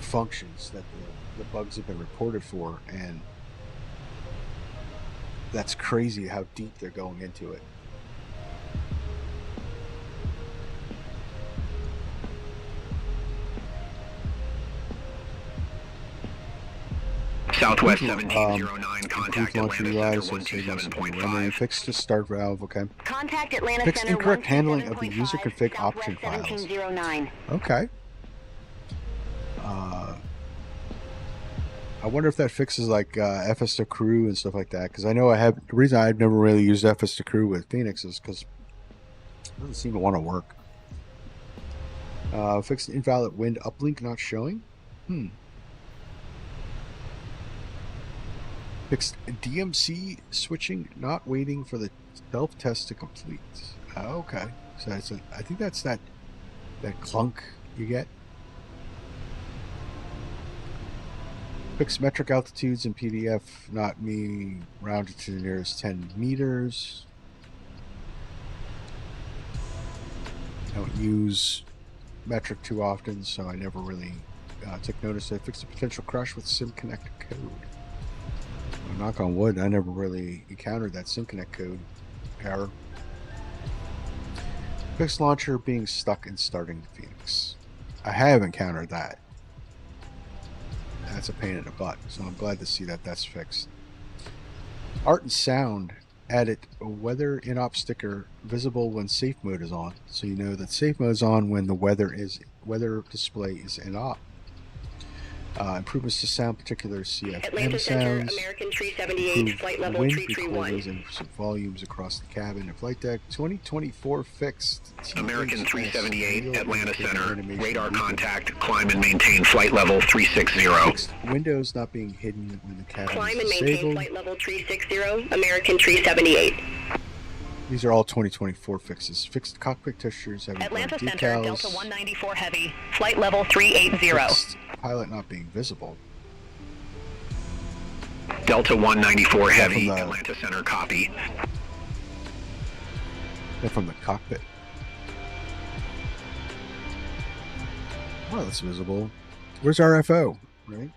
functions that the bugs have been reported for, and that's crazy how deep they're going into it. Southwest 1709, contact Atlanta Center UIs, 127.5. Fix the start valve, okay. Contact Atlanta Fix Center incorrect handling of the 127.5, user config option Southwest files. 1709. Okay. I wonder if that fixes like FS to crew and stuff like that, because I know the reason I've never really used FS to crew with Fenix is because it doesn't seem to want to work. Fixed invalid wind uplink not showing. Fixed DMC switching not waiting for the self test to complete. Okay, so I think that's that clunk you get. Fixed metric altitudes in PDF not being rounded to the nearest 10 meters. I don't use metric too often, so I never really took notice. I fixed a potential crash with SimConnect code. Well, knock on wood, I never really encountered that SimConnect code error. Fixed launcher being stuck and starting the Fenix. I have encountered that. That's a pain in the butt, so I'm glad to see that that's fixed. Art and sound added a weather in-op sticker visible when safe mode is on, so you know that safe mode is on when the weather display is in-op. Improvements to sound, particular CFM Atlanta Center, sounds, American 378, flight level wind 331. recorders and some volumes across the cabin and flight deck. 2024 fixed. American 378, Atlanta Center, radar contact, climb and maintain flight level 360. Fixed windows not being hidden when the cabin Climb is and maintain disabled. flight level 360, American 378. These are all 2024 fixes. Fixed cockpit textures having Atlanta decals. Center, Delta 194 Heavy, flight level 380. Fixed pilot not being visible. Delta 194 Heavy, from the- Atlanta Center, copy. They're from the cockpit. Oh, that's visible. Where's RFO? Right?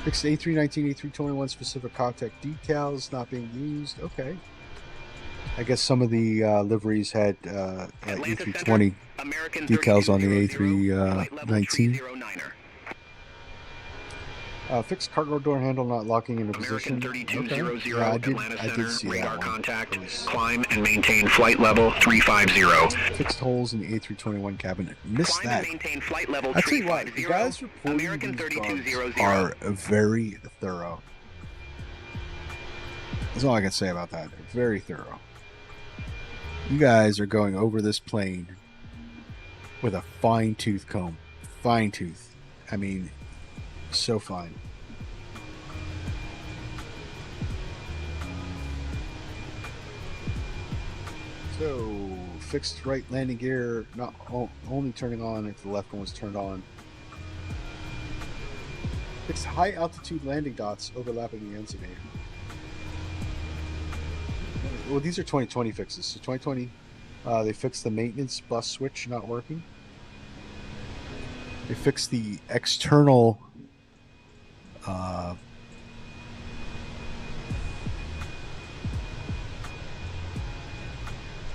Fixed A319, A321 specific contact decals not being used. Okay. I guess some of the liveries had A320 decals on the A319. Fixed cargo door handle not locking into American position. 3200, Yeah, I did Atlanta see Center, radar that one. contact, It was- climb and maintain flight level 350. Fixed holes in the A321 cabin. Missed Climb that. and maintain flight level I tell you what, 350. the guys reporting American these 3200. bugs are very thorough. That's all I can say about that. They're very thorough. You guys are going over this plane with a fine-tooth comb. Fine-tooth. I mean, so fine. So, fixed right landing gear not only turning on if the left one was turned on. Fixed high altitude landing dots overlapping the ensign. Well, these are 2020 fixes. So 2020, they fixed the maintenance bus switch not working. They fixed the external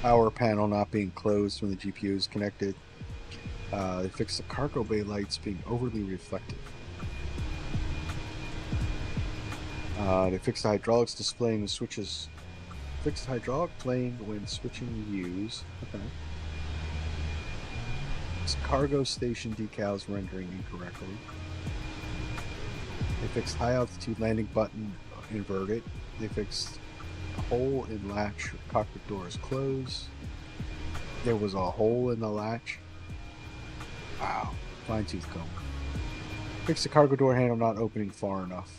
power panel not being closed when the GPU is connected. They fixed the cargo bay lights being overly reflective. They fixed the hydraulics displaying the switches. Fixed hydraulic playing when switching views. Okay. Fixed cargo station decals rendering incorrectly. They fixed high altitude landing button inverted. They fixed a hole in latch. Cockpit doors closed. There was a hole in the latch. Wow. Fine tooth comb. Fixed the cargo door handle not opening far enough.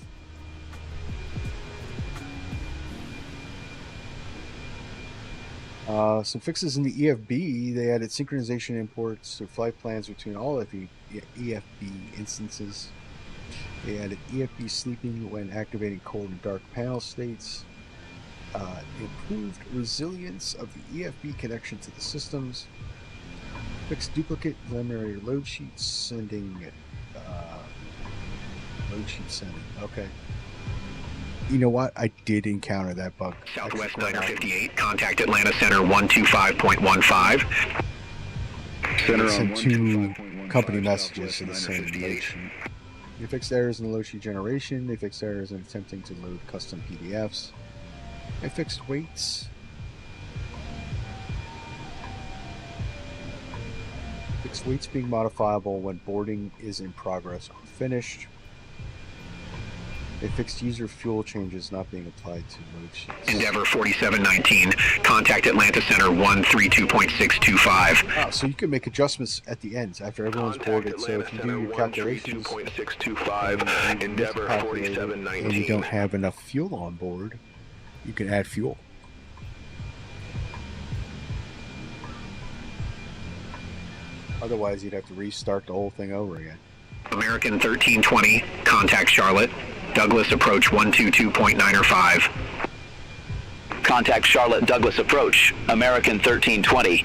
Some fixes in the EFB. They added synchronization imports to flight plans between all EFB instances. They added EFB sleeping when activating cold and dark panel states. improved resilience of the EFB connection to the systems, fix duplicate preliminary load sheets, sending load sheet sending. Okay. You know what? I did encounter that bug. Southwest Niner 58, contact Atlanta Center 125.15. Center Sent on two 125.15, company messages to the Southwest same Niner load 58. sheet. They fixed errors in the load sheet generation. They fixed errors in attempting to load custom PDFs. They fixed weights. Fixed weights being modifiable when boarding is in progress or finished. They fixed user fuel changes not being applied to load sheets. Endeavor 4719, contact Atlanta Center 132.625. Ah, so you can make adjustments at the end after everyone's boarded. So if you do your calculations, 132.625, Endeavor and 4719. you don't have enough fuel on board, you can add fuel. Otherwise, you'd have to restart the whole thing over again. American 1320, contact Charlotte. Douglas approach 122.905. Contact Charlotte Douglas approach, American 1320.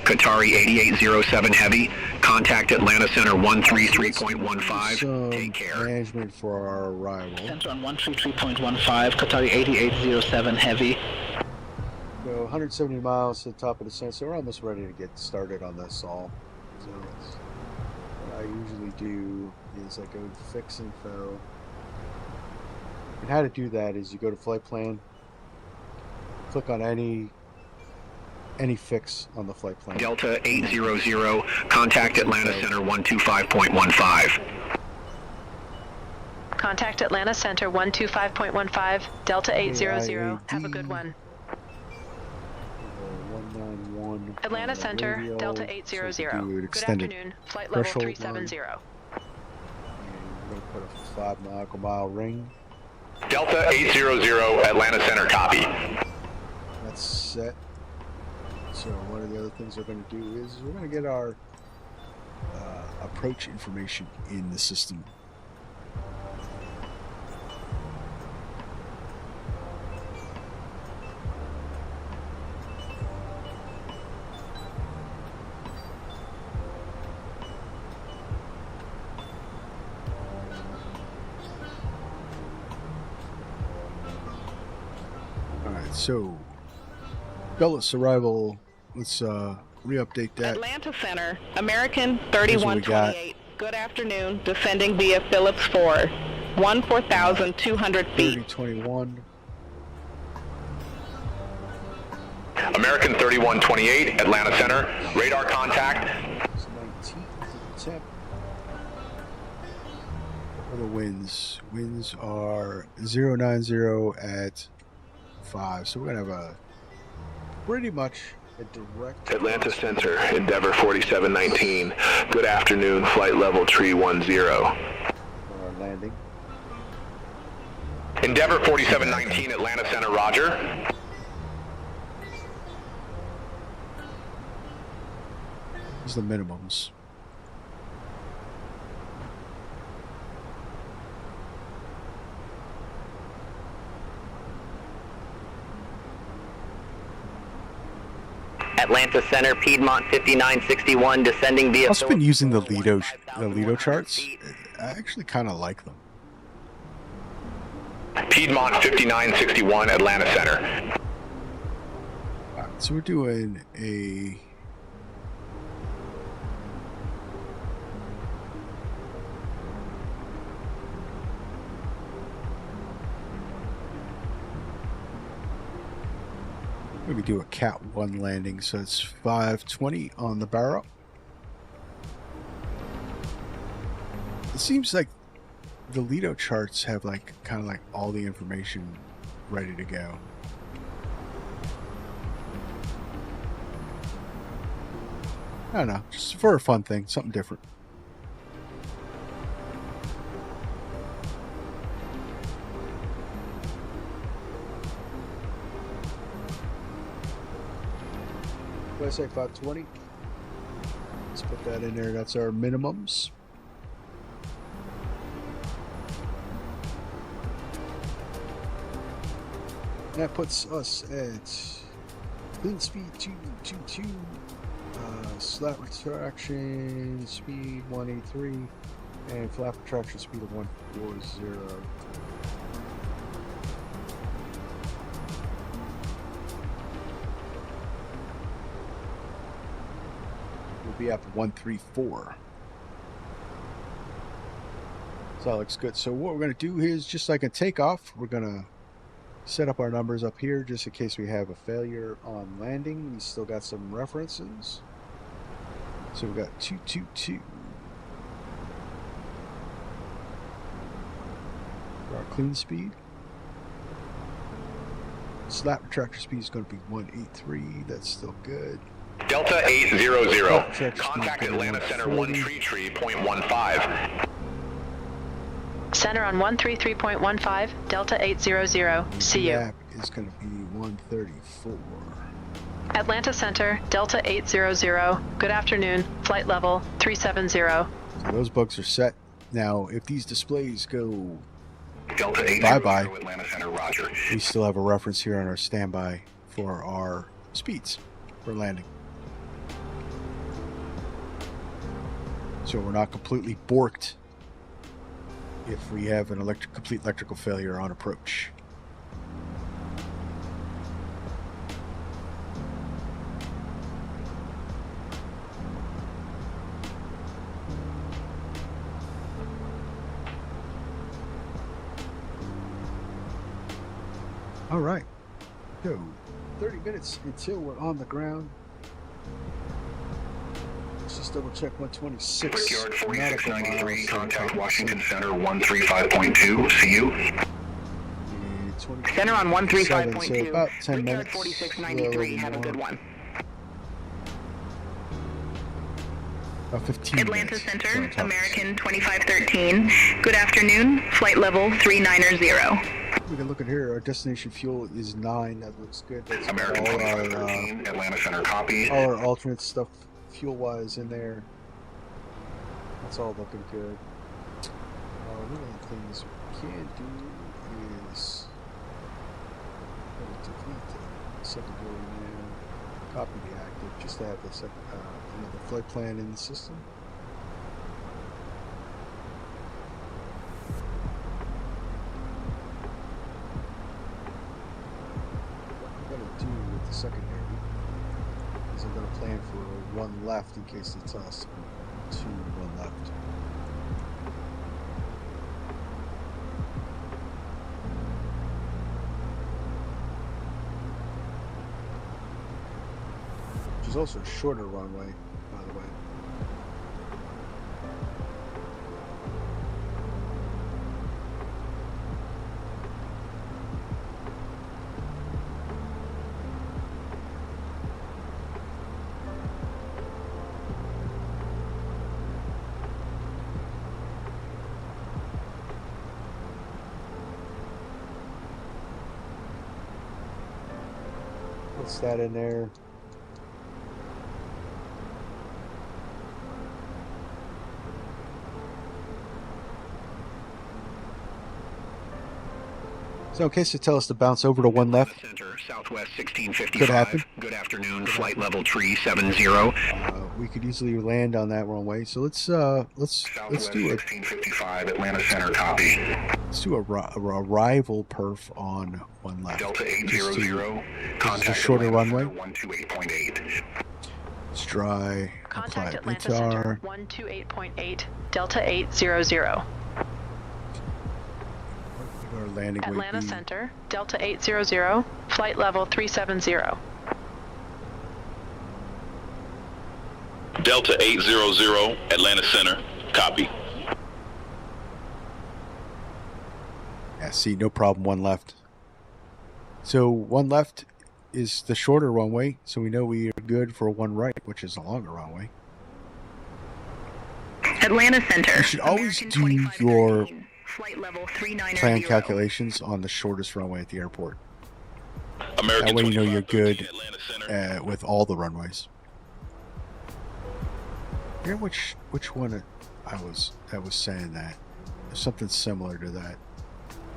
Qatari 8807 Heavy, contact Atlanta Center 133.15. Some Take care. management for our arrival. Center on 133.15, Qatari 8807 Heavy. So 170 miles to the top of the descent, so we're almost ready to get started on this all. So what I usually do is I go to fix info. And how to do that is you go to flight plan, click on any fix on the flight plan. Delta 800, contact Atlanta Center 125.15. Contact Atlanta Center 125.15, Delta 800. Have a good one. 191. Atlanta Center, radio, Delta so 800. we do an Good extended afternoon. Flight level threshold 370. And we're going to put a 5 nautical mile ring. Delta 800, Atlanta Center, copy. That's set. So one of the other things we're going to do is we're going to get our approach information in the system. Alright, so Dulles arrival, let's re-update that. Atlanta Center, American 3128. Good afternoon, descending via Phillips 4, 14,200 feet. 3021. American 3128, Atlanta Center, radar contact. It's 19th temp. What are the winds? Winds are 090 at 5. So we're going to have a pretty much a direct... Atlanta Center, Endeavor 4719. Good afternoon, flight level 310. For our landing. Endeavor 4719, Atlanta Center, roger. These are the minimums. Atlanta Center, Piedmont 5961, descending via... I've also been using the Lido charts. I actually kind of like them. Piedmont 5961, Atlanta Center. Alright, so we're doing a... Maybe do a Cat 1 landing, so it's 520 on the barrel. It seems like the Lido charts have like kind of like all the information ready to go. I don't know, just for a fun thing, something different. What did I say, 520? Let's put that in there. That's our minimums. That puts us at clean speed 222, slat retraction speed 183, and flap retraction speed of 140. We'll be up 134. So that looks good. So what we're going to do is, just like a takeoff, we're going to set up our numbers up here just in case we have a failure on landing. We still got some references. So we got 222. For our clean speed. Slat retractor speed is going to be 183. That's still good. Delta 800. Contact Atlanta Center 133.15. Center on 133.15, Delta 800. See you. Gap is going to be 134. Atlanta Center, Delta 800. Good afternoon. Flight level 370. So those bugs are set. Now, if these displays go Delta 800, bye-bye, Atlanta Center, roger. we still have a reference here on our standby for our speeds for landing. So we're not completely borked if we have an complete electrical failure on approach. All right, so 30 minutes until we're on the ground. Let's just double check 126. Brickyard 4693, contact Washington Center 135.2, see you. Center on 135.2. So about 10 Brickyard minutes. 4693, have a good one. About 15 Atlanta minutes. Center, American 2513. Good afternoon. Flight level 390. We can look at here. Our destination fuel is 9. That looks good. That's American all 2513, Atlanta Center, copy. All our alternate stuff, fuel-wise, in there. That's all looking good. One of the things we can do is delete the secondary now, copy the active, just to have the another flight plan in the system. What I'm going to do with the secondary is I'm going to plan for one left in case they tell us to one left. Which is also a shorter runway, by the way. What's that in there? So in case they tell us to bounce over to one left, Center, Southwest 1655. Could happen. Good afternoon, flight level 370. We could easily land on that runway. So let's do a 1655, Atlanta Center, copy. Let's do a arrival perf on one left. Delta 800, This is a shorter runway. 128.8. It's dry. Contact Apply Atlanta Center VTR. 128.8, Delta 800. Our landing weight Atlanta be Center, Delta 800, flight level 370. Delta 800, Atlanta Center, copy. Yeah, see, no problem. One left. So one left is the shorter runway, so we know we are good for one right, which is a longer runway. Atlanta Center. You should always American do your 2513, flight level 390. plan calculations on the shortest runway at the airport. American That way you know you're 2513, good Atlanta Center. with all the runways. I forget which one I was saying that. There's something similar to that.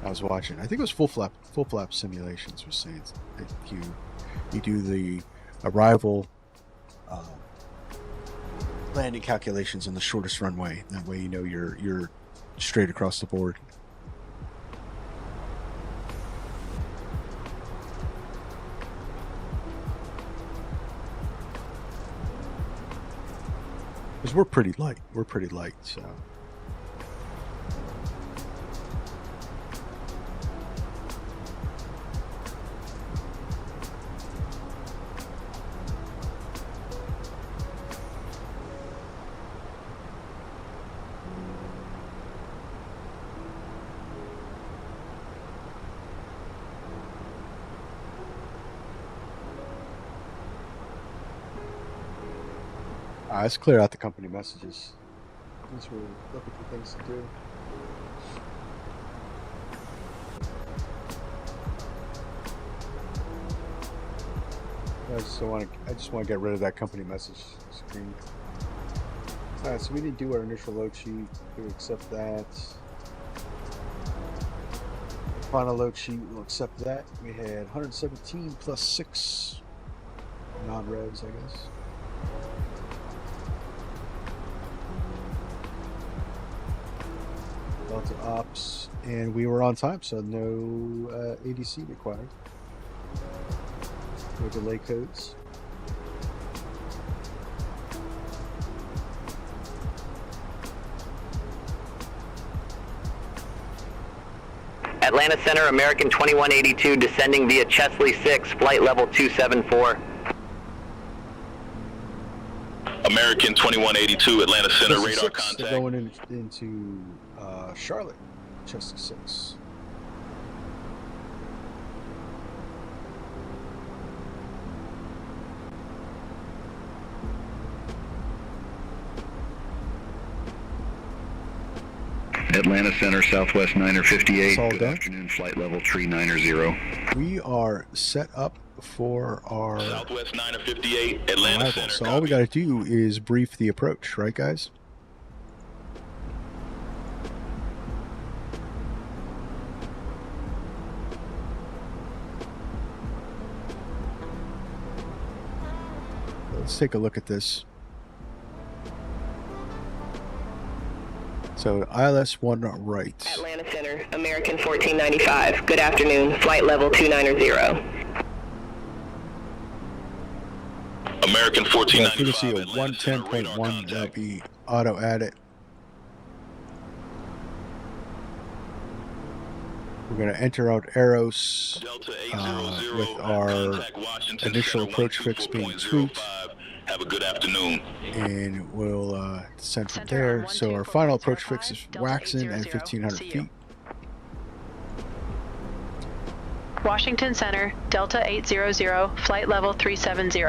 I was watching. I think it was Full Flap Simulations was saying that you do the arrival landing calculations on the shortest runway. That way, you know you're straight across the board. Because we're pretty light. We're pretty light, so. Let's clear out the company messages. Since we're looking for things to do. I just want to get rid of that company message screen. All right, so we didn't do our initial load sheet. We accept that. Final load sheet, we'll accept that. We had 117 plus 6 non-revs, I guess. Delta ops, and we were on time, so no ADC required. No delay codes. Atlanta Center, American 2182, descending via Chesley 6, flight level 274. American 2182, Atlanta Center, radar 6, contact. they're going into Charlotte, Chesley 6. Atlanta Center, Southwest 958. All Good done. afternoon, flight level 390. We are set up for our Southwest 958, Atlanta arrival. Center. So all we got to do is brief the approach, right, guys? Let's take a look at this. So ILS 1 right. Atlanta Center, American 1495. Good afternoon. Flight level 290. American 1495. Frequency of Atlanta Center, radar 110.1. contact. That'll be auto added. We're going to enter out Eros Delta 800, with our contact Washington initial Center, approach fix being truth. 124.05. Have a good afternoon. And we'll descend from Center there. on So our final approach 124.05, fix is Delta Waxen at 800. 1,500 See you. feet. Washington Center, Delta 800, flight level 370.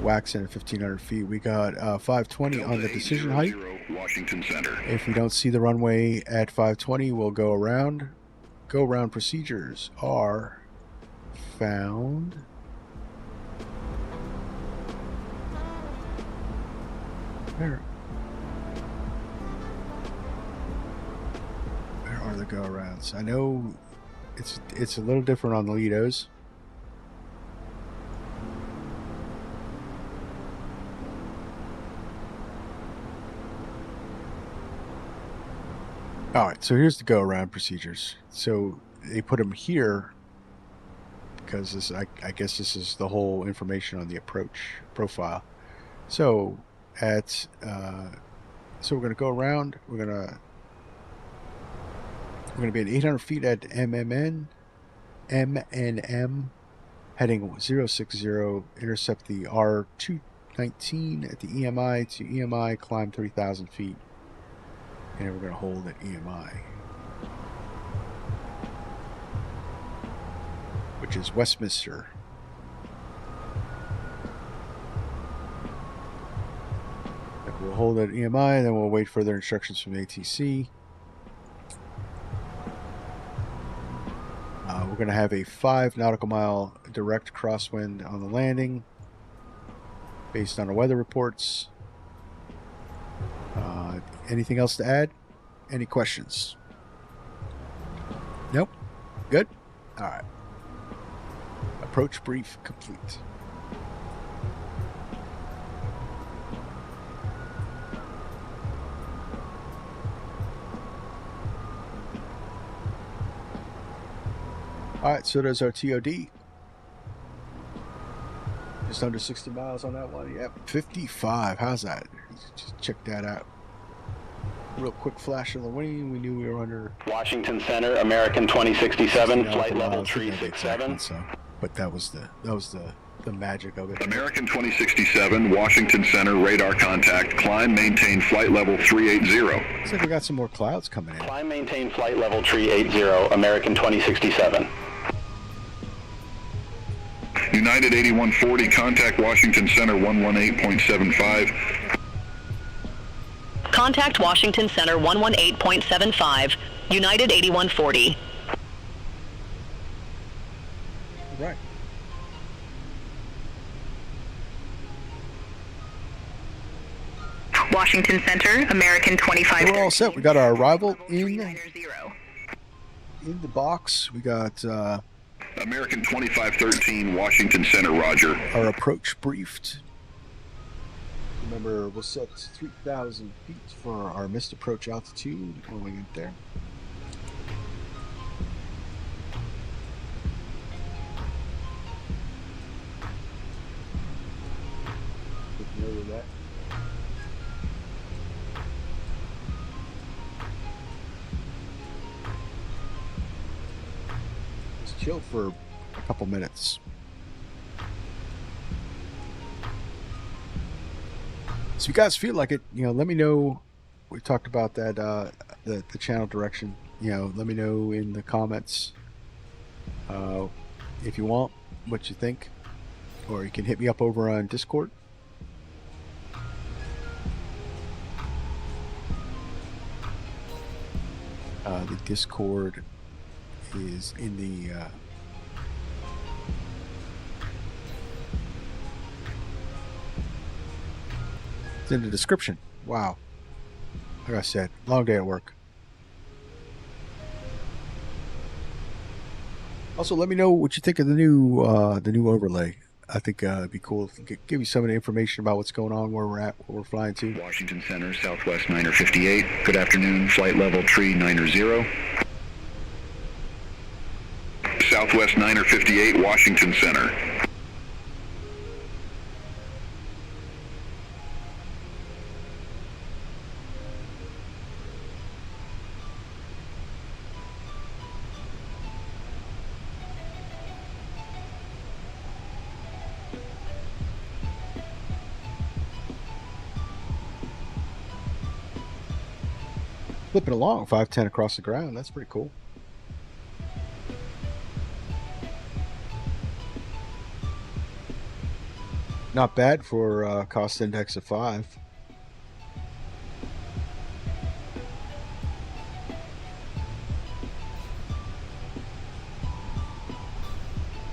Waxen at 1,500 feet. We got 520 on the decision height. Washington Center. If we don't see the runway at 520, we'll go around. Go around procedures are found. Where are the go arounds? I know it's a little different on the Lidos. All right, so here's the go around procedures. So they put them here because this, I guess this is the whole information on the approach profile. So at so we're going to go around. We're going to be at 800 feet at MNM, heading 060. Intercept the R219 at the EMI to EMI. Climb 3,000 feet. And we're going to hold at EMI, which is Westminster. We'll hold at EMI, and then we'll wait further instructions from ATC. We're going to have a 5 nautical mile direct crosswind on the landing based on our weather reports. Anything else to add? Any questions? Nope. Good. All right. Approach brief complete. All right, so there's our TOD. Just under 60 miles on that one. Yep, 55. How's that? Just check that out. Real quick flash of the wing. We knew we were under Washington Center, American 2067, flight level 367. But that was the magic of it. American 2067, Washington Center, radar contact. Climb, maintain flight level 380. Looks like we got some more clouds coming in. Climb, maintain flight level 380, American 2067. United 8140, contact Washington Center 118.75. Contact Washington Center 118.75, United 8140. Right. Washington Center, American 25. We're all set. We got our arrival in the box. We got American 2513, Washington Center, roger. Our approach briefed. Remember, we'll set 3,000 feet for our missed approach altitude when we get there. Take note of that. Just chill for a couple minutes. So you guys feel like it, let me know. We talked about that, the channel direction. Let me know in the comments if you want, what you think. Or you can hit me up over on Discord. The Discord is in the... It's in the description. Wow. Like I said, long day at work. Also, let me know what you think of the new overlay. I think it'd be cool if we could give you some of the information about what's going on, where we're at, where we're flying to. Washington Center, Southwest 958. Good afternoon, flight level 390. Southwest 958, Washington Center. Flipping along, 510 across the ground. That's pretty cool. Not bad for cost index of 5.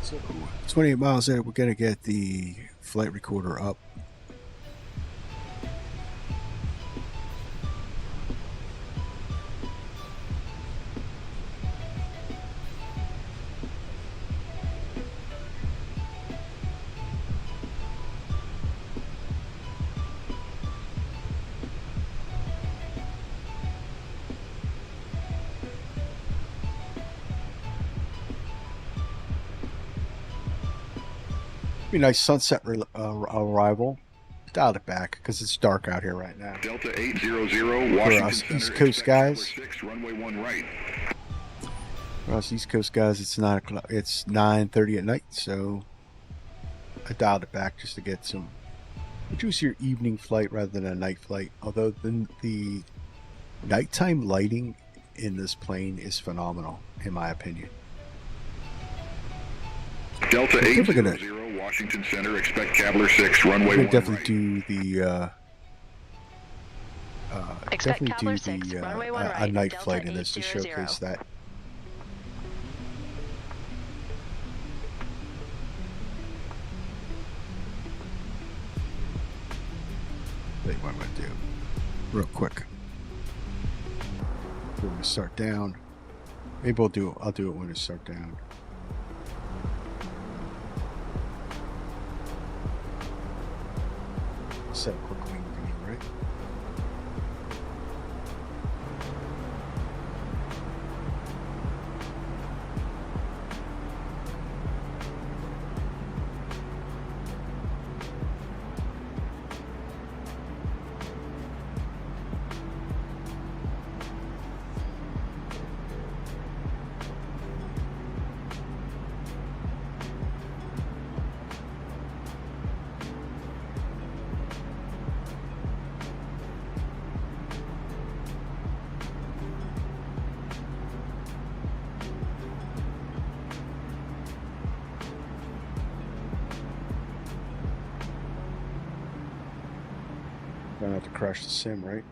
So 28 miles in, we're going to get the flight recorder up. Be a nice sunset arrival. Dialed it back because it's dark out here right now. Delta 800, Washington for us Center, East Coast guys. 6, runway 1 right. For us East Coast guys, it's 9 o'clock. It's 9:30 at night, so I dialed it back just to get some juicier evening flight rather than a night flight. Although the nighttime lighting in this plane is phenomenal, in my opinion. Delta 800, Washington Center, expect Cavalier 6, runway 1 definitely right. do the Expect definitely Cavalier do 6, the runway 1 a right, night Delta flight in this to 800. showcase that. Tell you what I'm going to do real quick before we start down. Maybe I'll do it when it starts down. Set a quick wing beam, right? Don't have to crash the sim, right?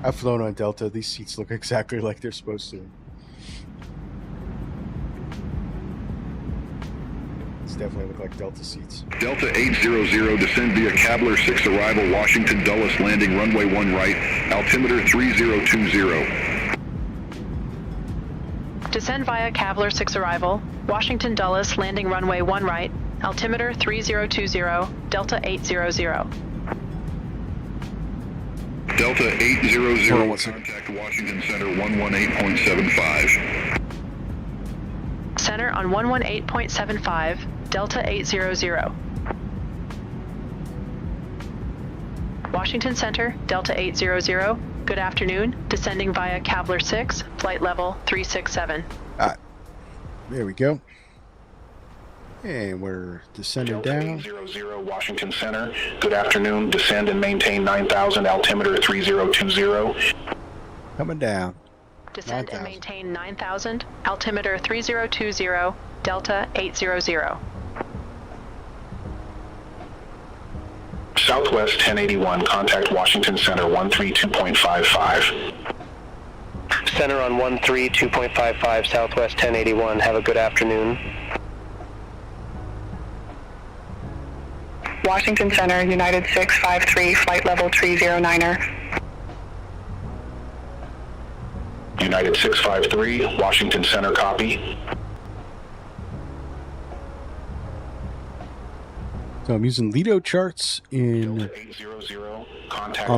I've flown on Delta. These seats look exactly like they're supposed to. These definitely look like Delta seats. Delta 800, descend via Cavalier 6 arrival, Washington Dulles, landing runway 1 right, altimeter 3020. Descend via Cavalier 6 arrival, Washington Dulles, landing runway 1 right, altimeter 3020, Delta 800. Delta 800, contact Washington Center 118.75. Center on 118.75, Delta 800. Washington Center, Delta 800. Good afternoon. Descending via Cavalier 6, flight level 367. There we go. And we're descending down. 800 Washington Center. Good afternoon. Descend and maintain 9,000, altimeter 3020. Coming down. Descend and maintain 9,000, altimeter 3020, Delta 800. Southwest 1081, contact Washington Center 132.55. Center on 132.55, Southwest 1081. Have a good afternoon. Washington Center, United 653, flight level 309er. United 653, Washington Center, copy. So I'm using Lido charts on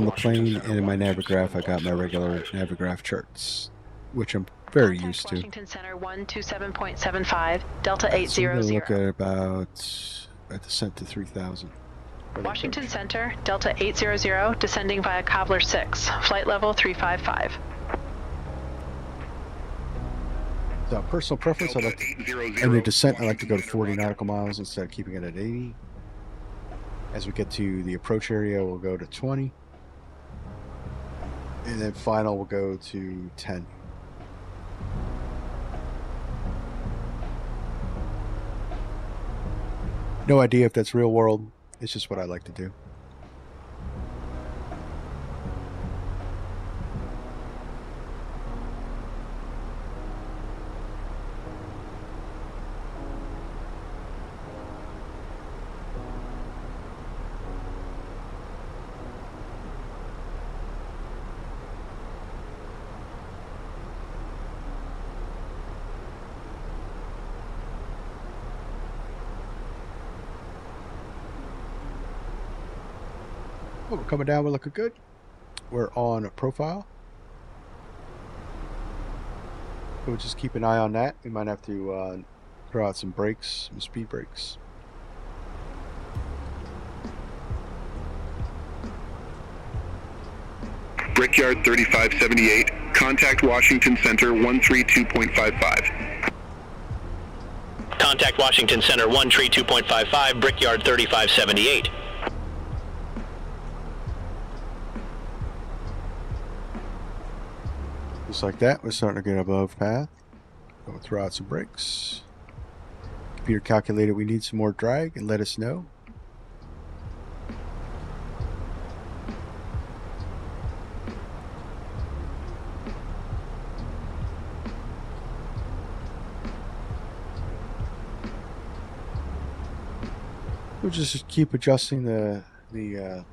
the plane, and in my Navigraph I got my regular Navigraph charts, which I'm very used to. Washington Center 127.75, Delta 800. So I'm going to look at about descent to 3,000. Washington Center, Delta 800, descending via Cavalier 6, flight level 355. So personal preference, I like to, in the descent, I like to go to 40 nautical miles instead of keeping it at 80. As we get to the approach area, we'll go to 20. And then final, we'll go to 10. No idea if that's real world. It's just what I like to do. We're coming down, we're looking good. We're on profile. So we'll just keep an eye on that. We might have to throw out some brakes, some speed brakes. Brickyard 3578, contact Washington Center 132.55. Contact Washington Center 132.55, Brickyard 3578. Just like that, we're starting to get above path. We'll throw out some brakes. Computer calculated we need some more drag and let us know. We'll just keep adjusting the the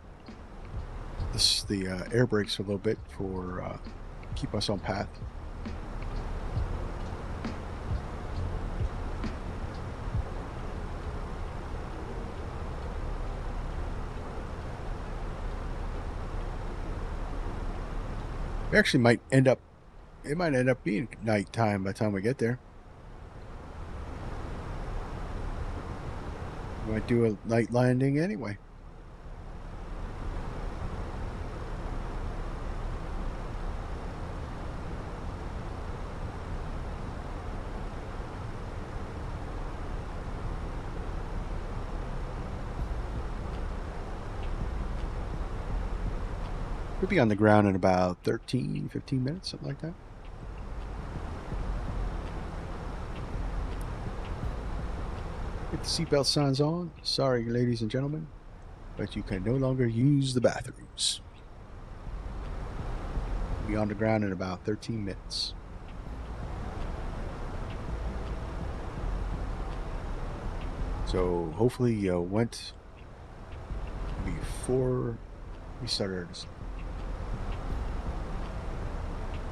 air brakes for a little bit for keep us on path. We actually might end up. It might end up being nighttime by the time we get there. We might do a night landing anyway. We'll be on the ground in about 15 minutes, something like that. Get the seatbelt signs on. Sorry, ladies and gentlemen, but you can no longer use the bathrooms. We'll be on the ground in about 13 minutes. So hopefully you went before we started.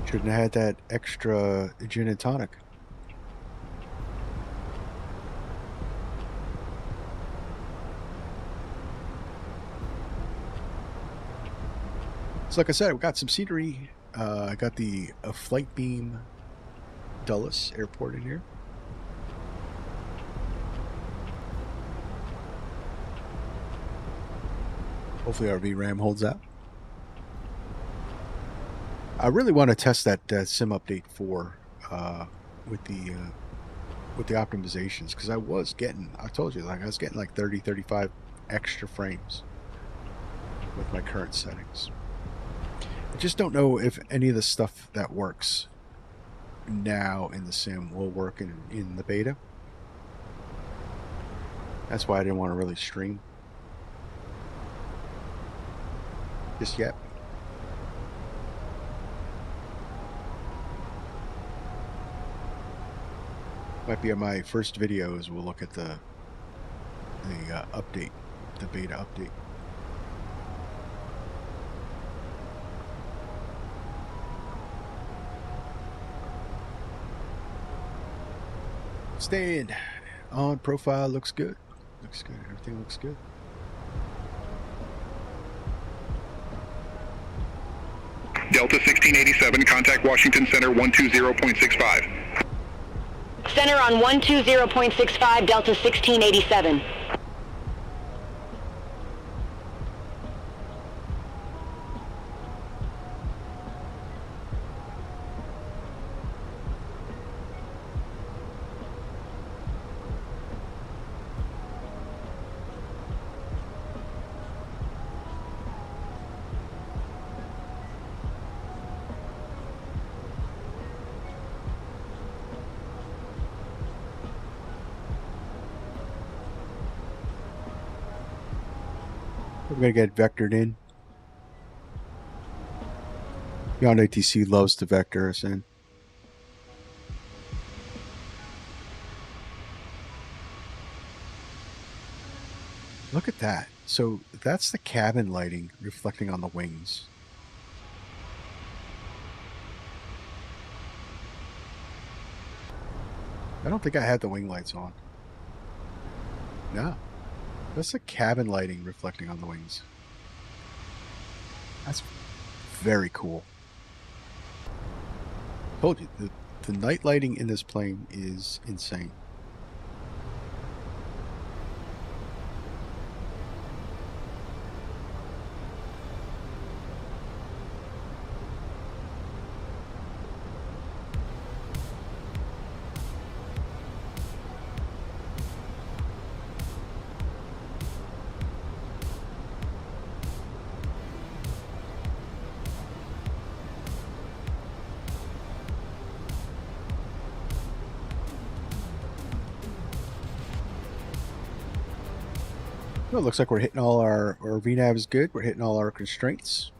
Shouldn't have had that extra gin and tonic. So like I said, we got some scenery. I got the flight beam Dulles Airport in here. Hopefully our VRAM holds out. I really want to test that sim update 4 with the optimizations, because I told you, like I was getting like 30-35 extra frames with my current settings. I just don't know if any of the stuff that works now in the sim will work in the beta. That's why I didn't want to really stream just yet. Might be on my first videos. We'll look at the update, the beta update. Staying on profile looks good. Looks good. Everything looks good. Delta 1687, contact Washington Center 120.65. Center on 120.65, Delta 1687. We're going to get vectored in. Beyond ATC loves to vector us in. Look at that. So that's the cabin lighting reflecting on the wings. I don't think I had the wing lights on. No. That's the cabin lighting reflecting on the wings. That's very cool. Told you, the night lighting in this plane is insane. Well, it looks like we're hitting all our VNAV is good. We're hitting all our constraints.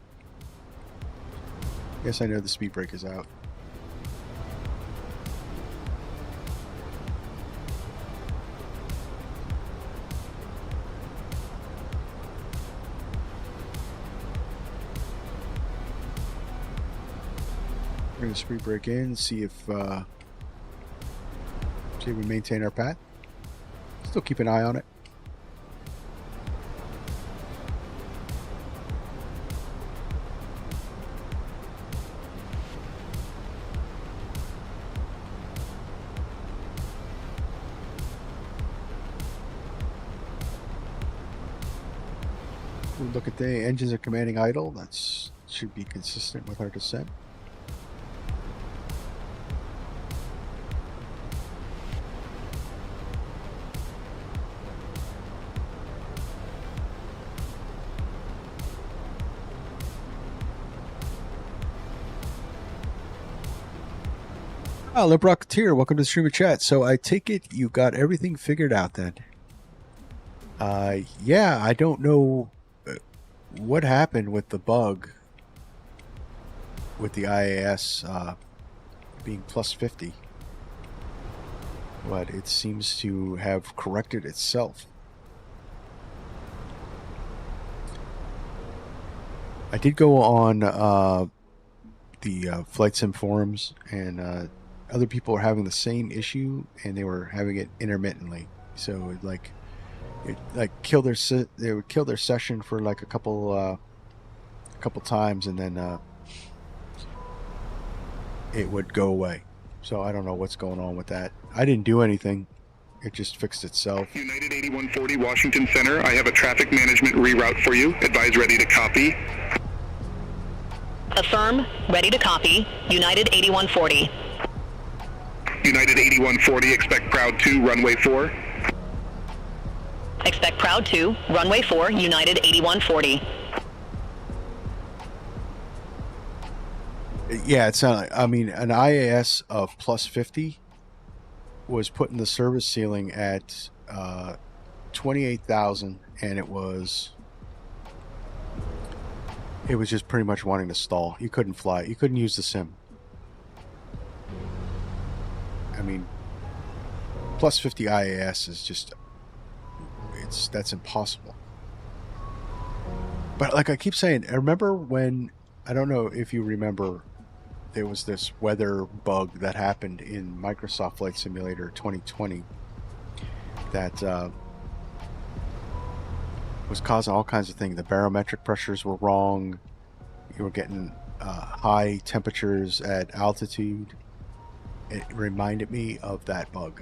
Yes, I know the speed brake is out. Bring the speed brake in, see if we maintain our path. Still keep an eye on it. We'll look at the engines are commanding idle. That's should be consistent with our descent. Le Brocketeer, welcome to the stream of chat. So I take it you got everything figured out then. Yeah, I don't know what happened with the bug with the IAS being plus 50, but it seems to have corrected itself. I did go on the flight sim forums, and other people are having the same issue, and they were having it intermittently. So it kill their they would kill their session for like a couple times, and then it would go away. So I don't know what's going on with that. I didn't do anything. It just fixed itself. United 8140 Washington Center. I have a traffic management reroute for you. Advise ready to copy. Affirm, ready to copy. United 8140. United 8140, expect Proud 2, runway 4. Expect Proud 2, runway 4, United 8140. Yeah, it sounded like, I mean, an IAS of plus 50 was putting the service ceiling at 28,000, and it was just pretty much wanting to stall. You couldn't fly. You couldn't use the sim. I mean, plus 50 IAS is just, that's impossible. But like I keep saying, I remember when, I don't know if you remember, there was this weather bug that happened in Microsoft Flight Simulator 2020 that was causing all kinds of things. The barometric pressures were wrong. You were getting high temperatures at altitude. It reminded me of that bug.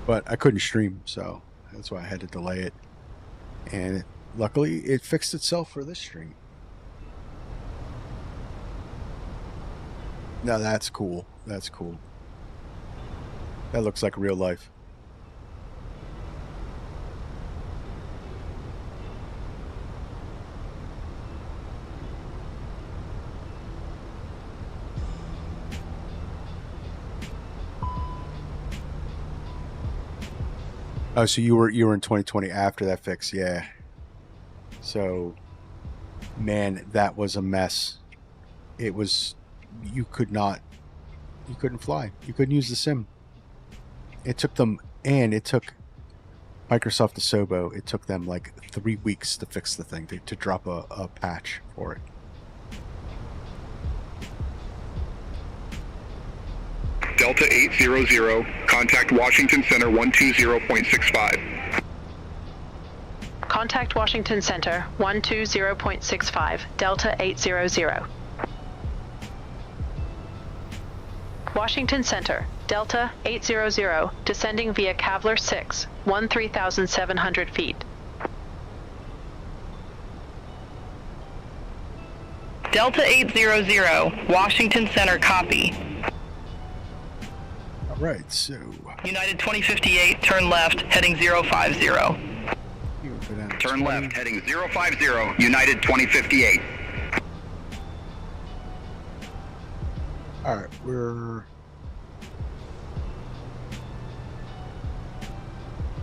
But I couldn't stream, so that's why I had to delay it. And luckily, it fixed itself for this stream. Now that's cool. That's cool. That looks like real life. Oh, so you were in 2020 after that fix, yeah. So, man, that was a mess. It was, you couldn't fly. You couldn't use the sim. It took them, and it took Microsoft DeSobo, it took them like 3 weeks to fix the thing, to drop a patch for it. Delta 800, contact Washington Center 120.65. Contact Washington Center 120.65, Delta 800. Washington Center, Delta 800, descending via Cavalier 6, 13,700 feet. Delta 800, Washington Center, copy. All right, so United 2058, turn left, heading 050. Turn left, heading 050, United 2058. All right,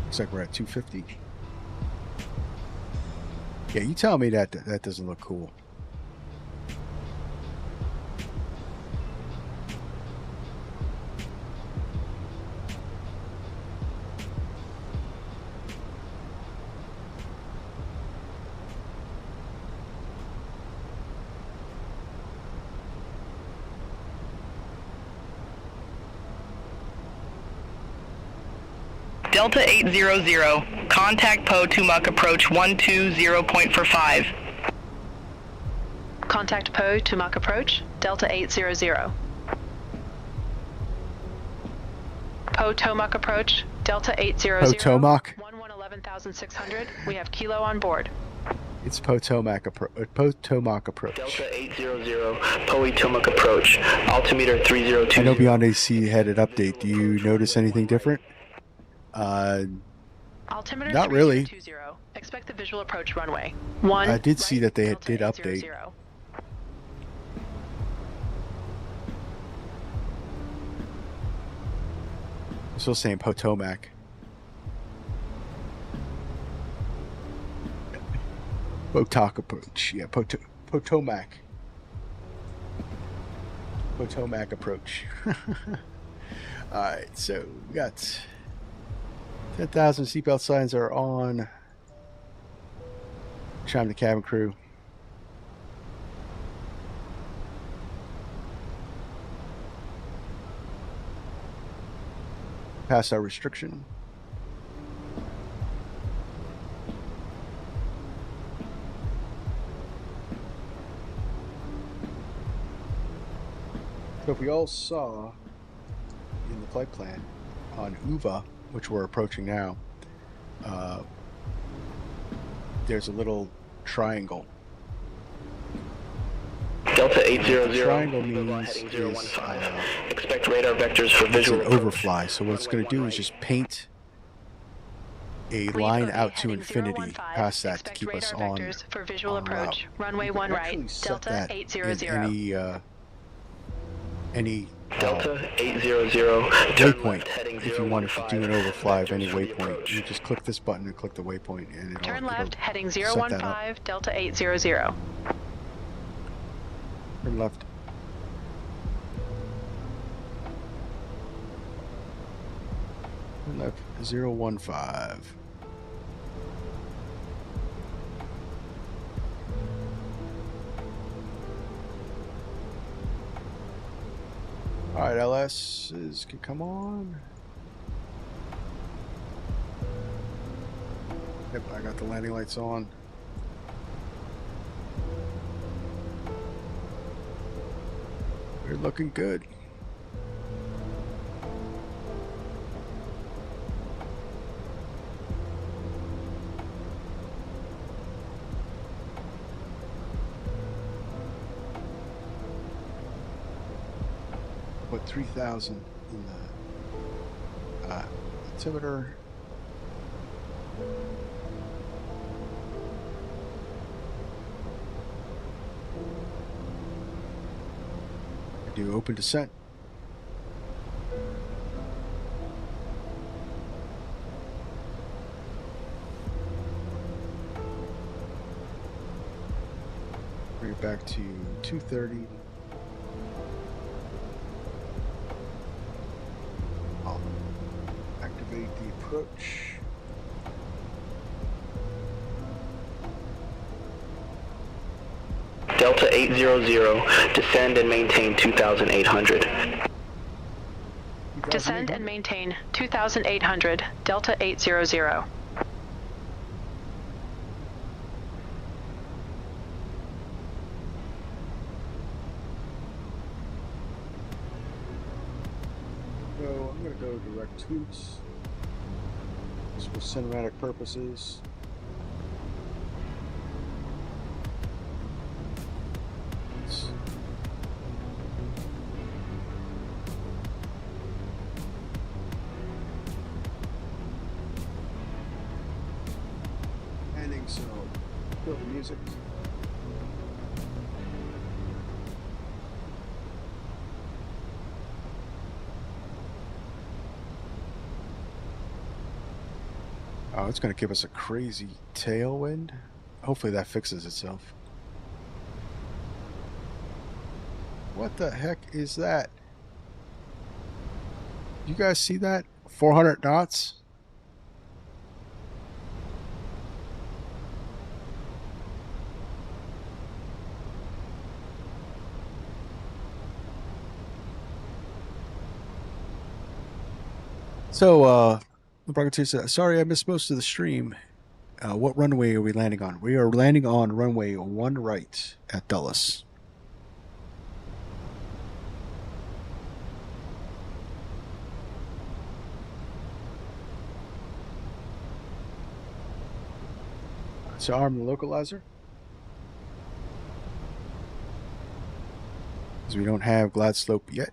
looks like we're at 250. Yeah, you tell me that doesn't look cool. Delta 800, contact Potomac approach 120.45. Contact Potomac approach, Delta 800. Potomac approach, Delta 800. Potomac? 11,600. We have Kilo on board. It's Potomac approach. Potomac approach. Delta 800, Potomac approach, altimeter 302. I know Beyond AC had an update. Do you notice anything different? Altimeter not really. 3020. Expect the visual approach runway. One. I did see that they Delta did update. 800. I'm still saying Potomac. Potomac approach. Yeah, Potomac. Potomac approach. Alright, so we got 10,000 seatbelt signs are on. Chime the cabin crew. Past our restriction. So if we all saw in the flight plan on UVA, which we're approaching now, there's a little triangle. Delta 800. Triangle means is, expect radar vectors for visual an overfly. So what it's going to do is just paint a line out to infinity past that to keep us on for visual approach. Runway 1 right, Delta 800. Any Delta 800 waypoint. If you wanted to do an overfly of any waypoint, you just click this button and click the waypoint, and it'll turn left, heading set 015, that up. Delta 800. Turn left. Turn left 015. Alright, LS can come on. Yep, I got the landing lights on. We're looking good. Put 3,000 in the altimeter. Do open descent. Bring it back to 230. I'll activate the approach. Delta 800, descend and maintain 2,800. Descend and maintain 2,800, Delta 800. So I'm going to go direct toots. Just for cinematic purposes. Ending, so kill the music. Oh, it's going to give us a crazy tailwind. Hopefully that fixes itself. What the heck is that? You guys see that? 400 knots? So, Bronco 2 says, sorry, I missed most of the stream. What runway are we landing on? We are landing on runway 1 right at Dulles. So arm the localizer. Because we don't have glide slope yet.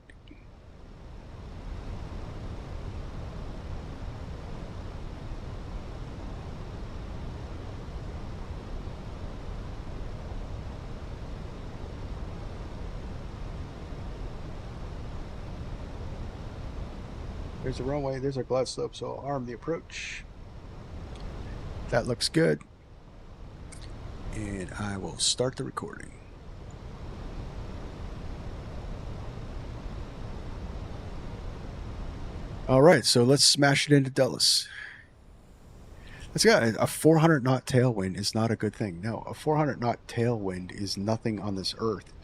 There's the runway, there's our glide slope, so I'll arm the approach. That looks good. And I will start the recording. All right, so let's smash it into Dulles. Let's go. A 400 knot tailwind is not a good thing. No, a 400 knot tailwind is nothing on this earth.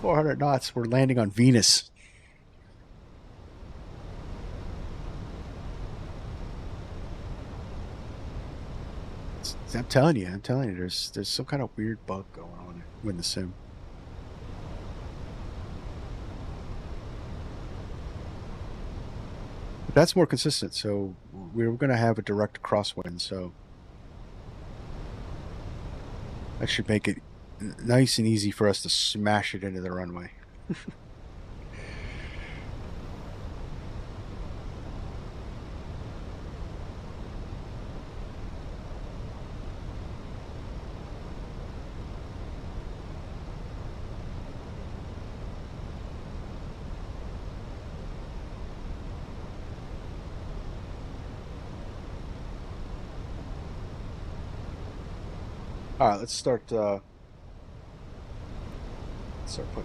400 knots, we're landing on Venus. I'm telling you, there's some kind of weird bug going on with the sim. But that's more consistent, so we're going to have a direct crosswind, so that should make it nice and easy for us to smash it into the runway. All right, let's start putting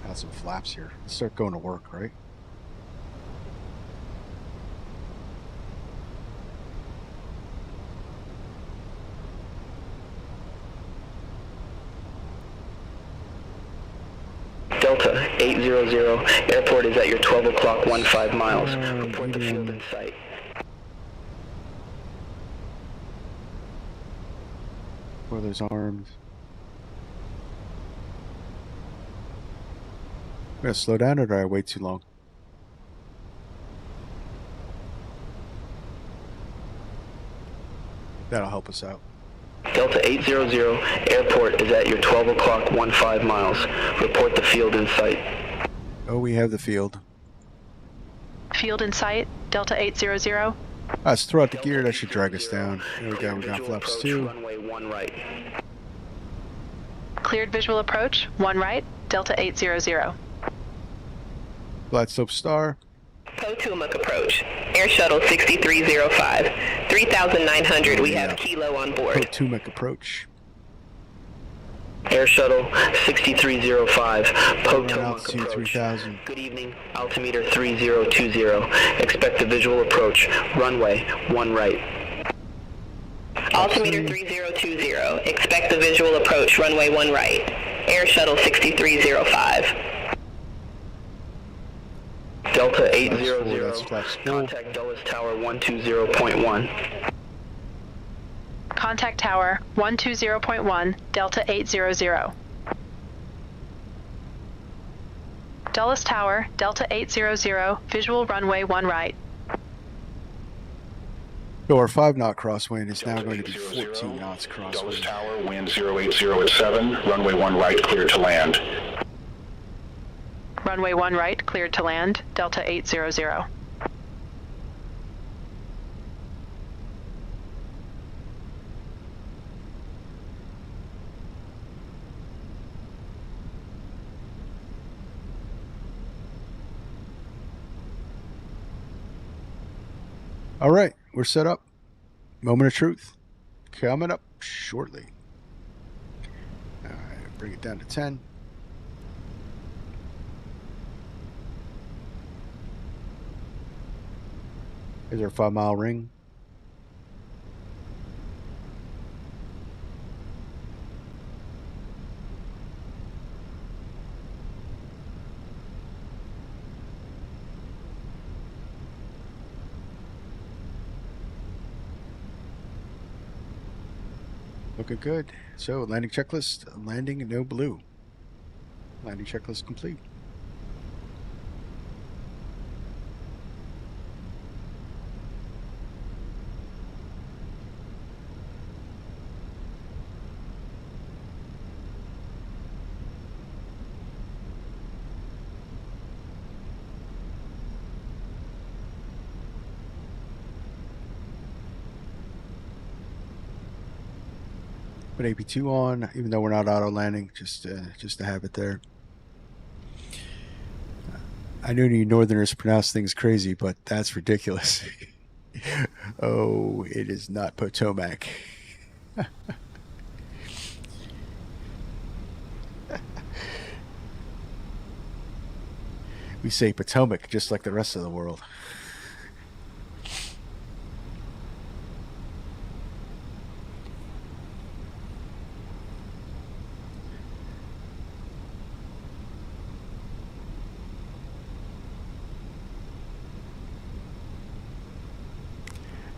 out some flaps here. Let's start going to work, right? Delta 800, airport is at your 12 o'clock 15 miles. Report the field in sight. Spoilers armed. I'm gonna slow down, or did I wait too long? That'll help us out. Delta 800, airport is at your 12 o'clock 15 miles. Report the field in sight. Oh, we have the field. Field in sight, Delta 800. Let's throw out the gear. That should drag us down. There we go. We got flaps 2. Runway 1 right. Cleared visual approach, 1 right, Delta 800. Glide slope star. Potomac approach. Air shuttle 6305. 3,900. We have Kilo on board. Potomac approach. Air shuttle 6305. Potomac altitude approach. 3000. Good evening. Altimeter 3020. Expect a visual approach. Runway 1 right. Altimeter 3020. Expect the visual approach. Runway 1 right. Air shuttle 6305. Delta 800. Contact Dulles Tower 120.1. Contact Tower 120.1, Delta 800. Dulles Tower, Delta 800, visual runway 1 right. So our 5 knot crosswind is now going to be 14 knots crosswind. Dulles Tower, wind 080 at 7, runway 1 right, clear to land. Runway 1 right, cleared to land, Delta 800. All right, we're set up. Moment of truth coming up shortly. All right, bring it down to 10. Here's our 5-mile ring. Looking good. So, landing checklist, landing no blue. Landing checklist complete. Put AP2 on, even though we're not auto landing, just to have it there. I know you Northerners pronounce things crazy, but that's ridiculous. Oh, it is not Potomac. We say Potomac just like the rest of the world.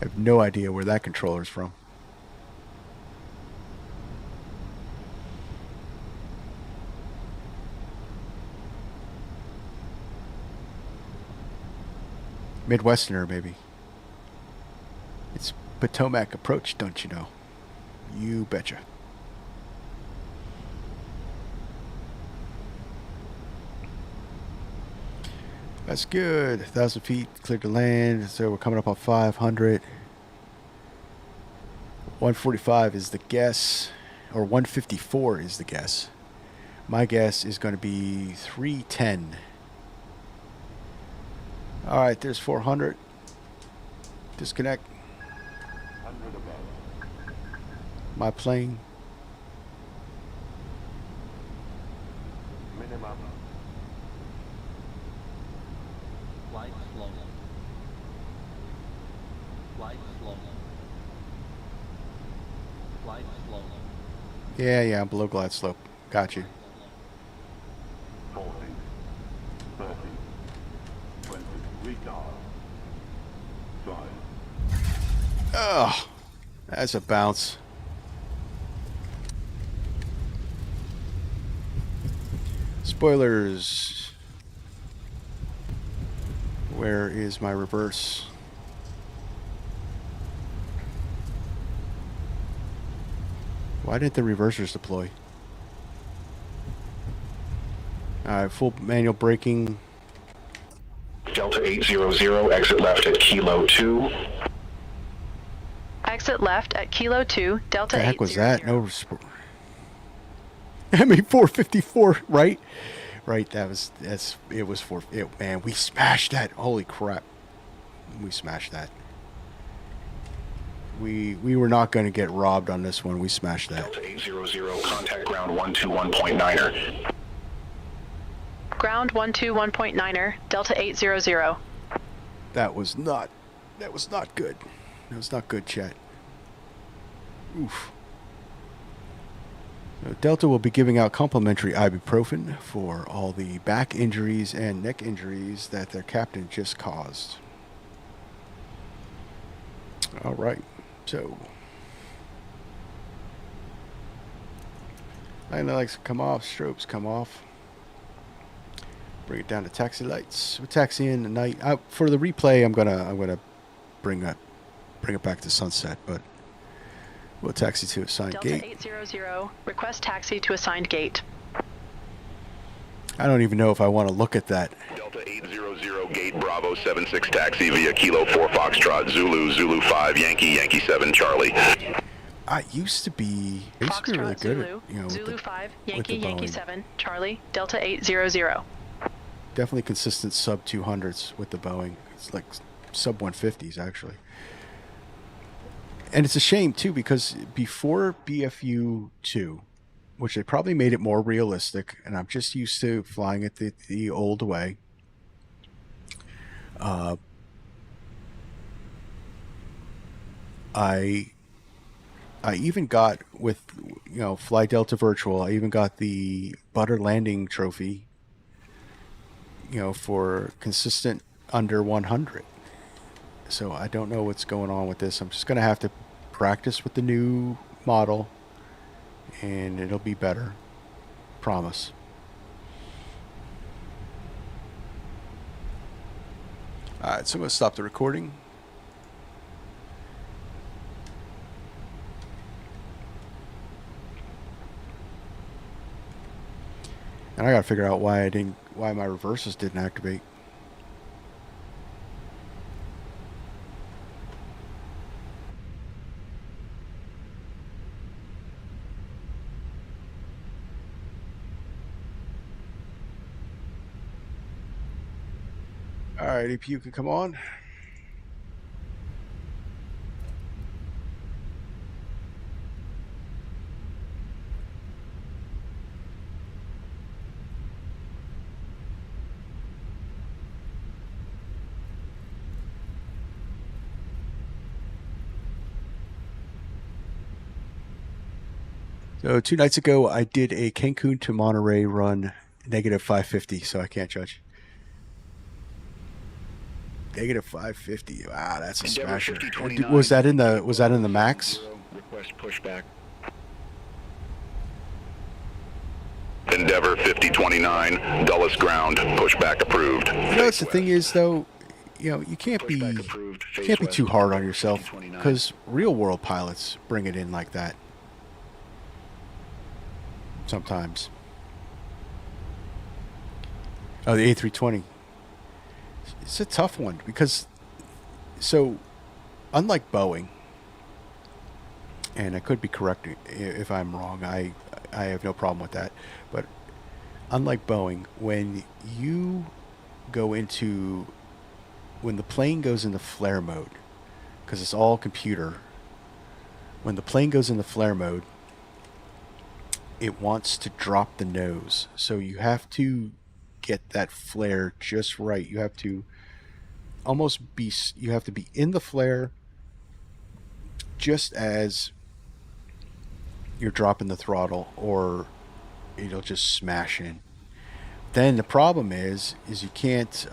I have no idea where that controller's from. Midwesterner, maybe. It's Potomac approach, don't you know? You betcha. That's good. 1,000 feet cleared to land. So we're coming up on 500. 145 is the guess, or 154 is the guess. My guess is going to be 310. All right, there's 400. Disconnect. My plane. Minimum. Flight slow. Flight slow. Flight slow. Yeah, I'm below glide slope. Got you. 40, 30, 20, retard. 5. Oh, that's a bounce. Spoilers. Where is my reverse? Why didn't the reversers deploy? Alright, full manual braking. Delta 800, exit left at Kilo 2. Exit left at Kilo 2, Delta 800. What the heck was that? No. I mean, 454, right? Right, it was man, we smashed that. Holy crap. We smashed that. We were not going to get robbed on this one. We smashed that. Delta 800, contact ground 121.9er. Ground 121.9er, Delta 800. That was not good. That was not good, chat. Oof. So Delta will be giving out complimentary ibuprofen for all the back injuries and neck injuries that their captain just caused. All right, so landing lights come off, strobes come off. Bring it down to taxi lights. We're taxiing at night. For the replay, I'm gonna bring it back to sunset, but we'll taxi to assigned Delta gate. 800, request taxi to assigned gate. I don't even know if I want to look at that. Delta 800, gate Bravo 76 taxi via Kilo 4 Foxtrot, Zulu, Zulu 5, Yankee, Yankee 7, Charlie. I used to be really good Zulu, at, Zulu 5, with Yankee, the Yankee Boeing. 7, Charlie, Delta 800. Definitely consistent sub 200s with the Boeing. It's like sub 150s actually. And it's a shame too, because before BFU2, which they probably made it more realistic, and I'm just used to flying it the old way. I even got with, Fly Delta Virtual, I even got the Butter Landing Trophy, for consistent under 100. So I don't know what's going on with this. I'm just going to have to practice with the new model and it'll be better. Promise. Alright, so I'm going to stop the recording. And I got to figure out why my reverses didn't activate. All right, APU can come on. So 2 nights ago, I did a Cancun to Monterey run, negative 550, so I can't judge. Negative 550. Wow, that's a smasher. Was that in the max? Request pushback. Endeavor 5029, Dulles ground, pushback approved. You know what the thing is, though? You know, you can't be too hard on yourself, because real world pilots bring it in like that. Sometimes. Oh, the A320. It's a tough one because, so, unlike Boeing, and I could be correct if I'm wrong, I have no problem with that, but unlike Boeing, when the plane goes into flare mode, because it's all computer, when the plane goes into flare mode, it wants to drop the nose, so you have to get that flare just right. You have to be in the flare just as you're dropping the throttle, or it'll just smash in. Then the problem is you can't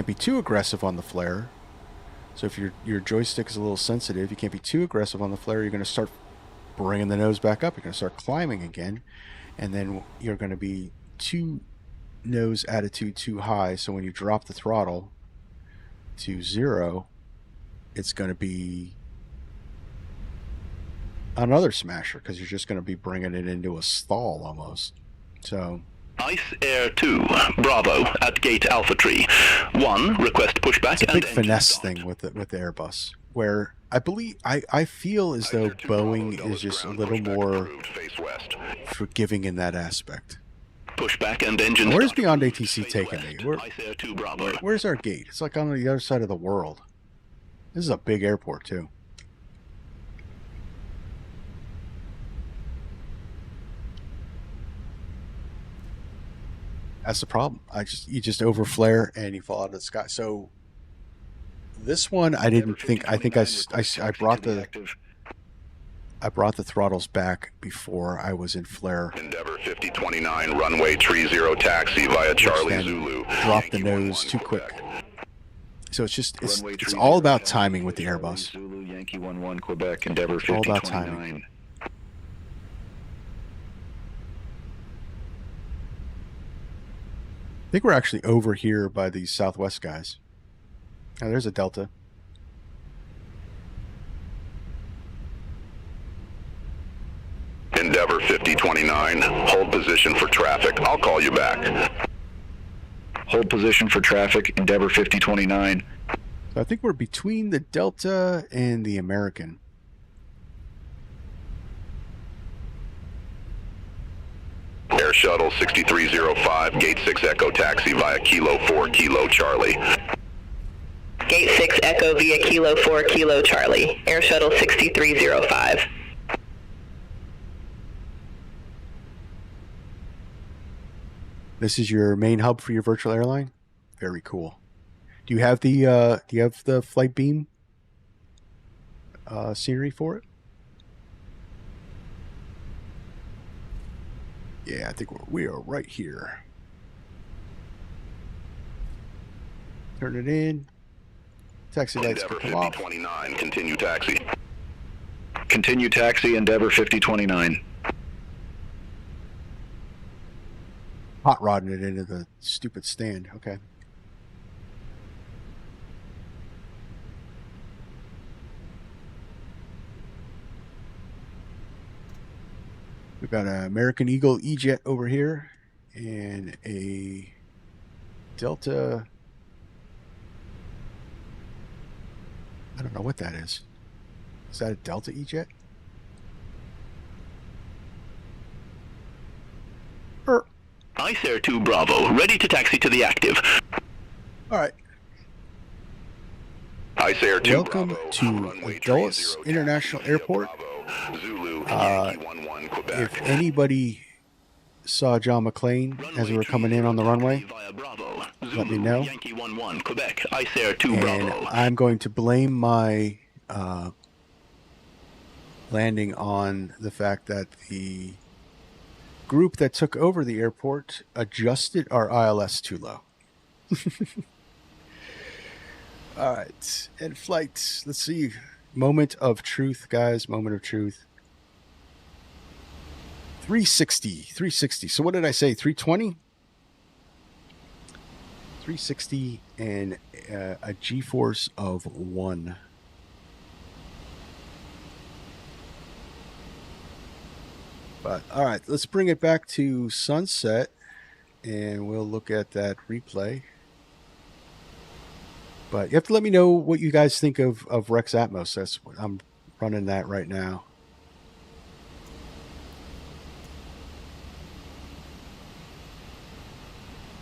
be too aggressive on the flare. So if your joystick is a little sensitive, you can't be too aggressive on the flare. You're going to start bringing the nose back up. You're going to start climbing again, and then you're going to be nose attitude too high. So when you drop the throttle to 0, it's going to be another smasher, because you're just going to be bringing it into a stall almost. So Ice Air 2, Bravo, at gate Alpha Tree. 1, request pushback. It's a big finesse thing with the Airbus, where I feel as though Boeing is just a little more forgiving in that aspect. Pushback and engine. Where's Beyond ATC taking me? Where's our gate? It's like on the other side of the world. This is a big airport too. That's the problem. You just overflare and you fall out of the sky. So this one, I didn't think. I think I brought the throttles back before I was in flare. Endeavor 5029, runway 30 taxi via Charlie Zulu. Drop the nose too quick. So it's all about timing with the Airbus. Zulu, Yankee 11, Quebec, Endeavor It's all about timing. I think we're actually over here by these Southwest guys. Now there's a Delta. Endeavor 5029, hold position for traffic. I'll call you back. Hold position for traffic, Endeavor 5029. So I think we're between the Delta and the American. Air Shuttle 6305, Gate 6 Echo taxi via Kilo 4 Kilo Charlie. Gate 6 Echo via Kilo 4 Kilo Charlie. Air Shuttle 6305. This is your main hub for your virtual airline? Very cool. Do you have the flight beam scenery for it? Yeah, I think we are right here. Turn it in. Taxi lights can come off. 5029, continue taxi. Continue taxi, Endeavor 5029. Hot rodding it into the stupid stand. Okay. We've got an American Eagle E-Jet over here and a Delta. I don't know what that is. Is that a Delta E-Jet? Ice Air 2 Bravo, ready to taxi to the active. All right. Ice Air 2 Welcome Bravo, to Dulles International Airport. Zulu, if anybody saw John McClane as we were coming in on the runway, let me know. Yankee 11, Quebec, Ice Air 2 And Bravo. I'm going to blame my landing on the fact that the group that took over the airport adjusted our ILS too low. All right. And flight. Let's see. Moment of truth, guys. Moment of truth. 360. So what did I say? 320? 360 and a G-force of 1. But all right, let's bring it back to sunset and we'll look at that replay. But you have to let me know what you guys think of Rex Atmos. That's what I'm running that right now.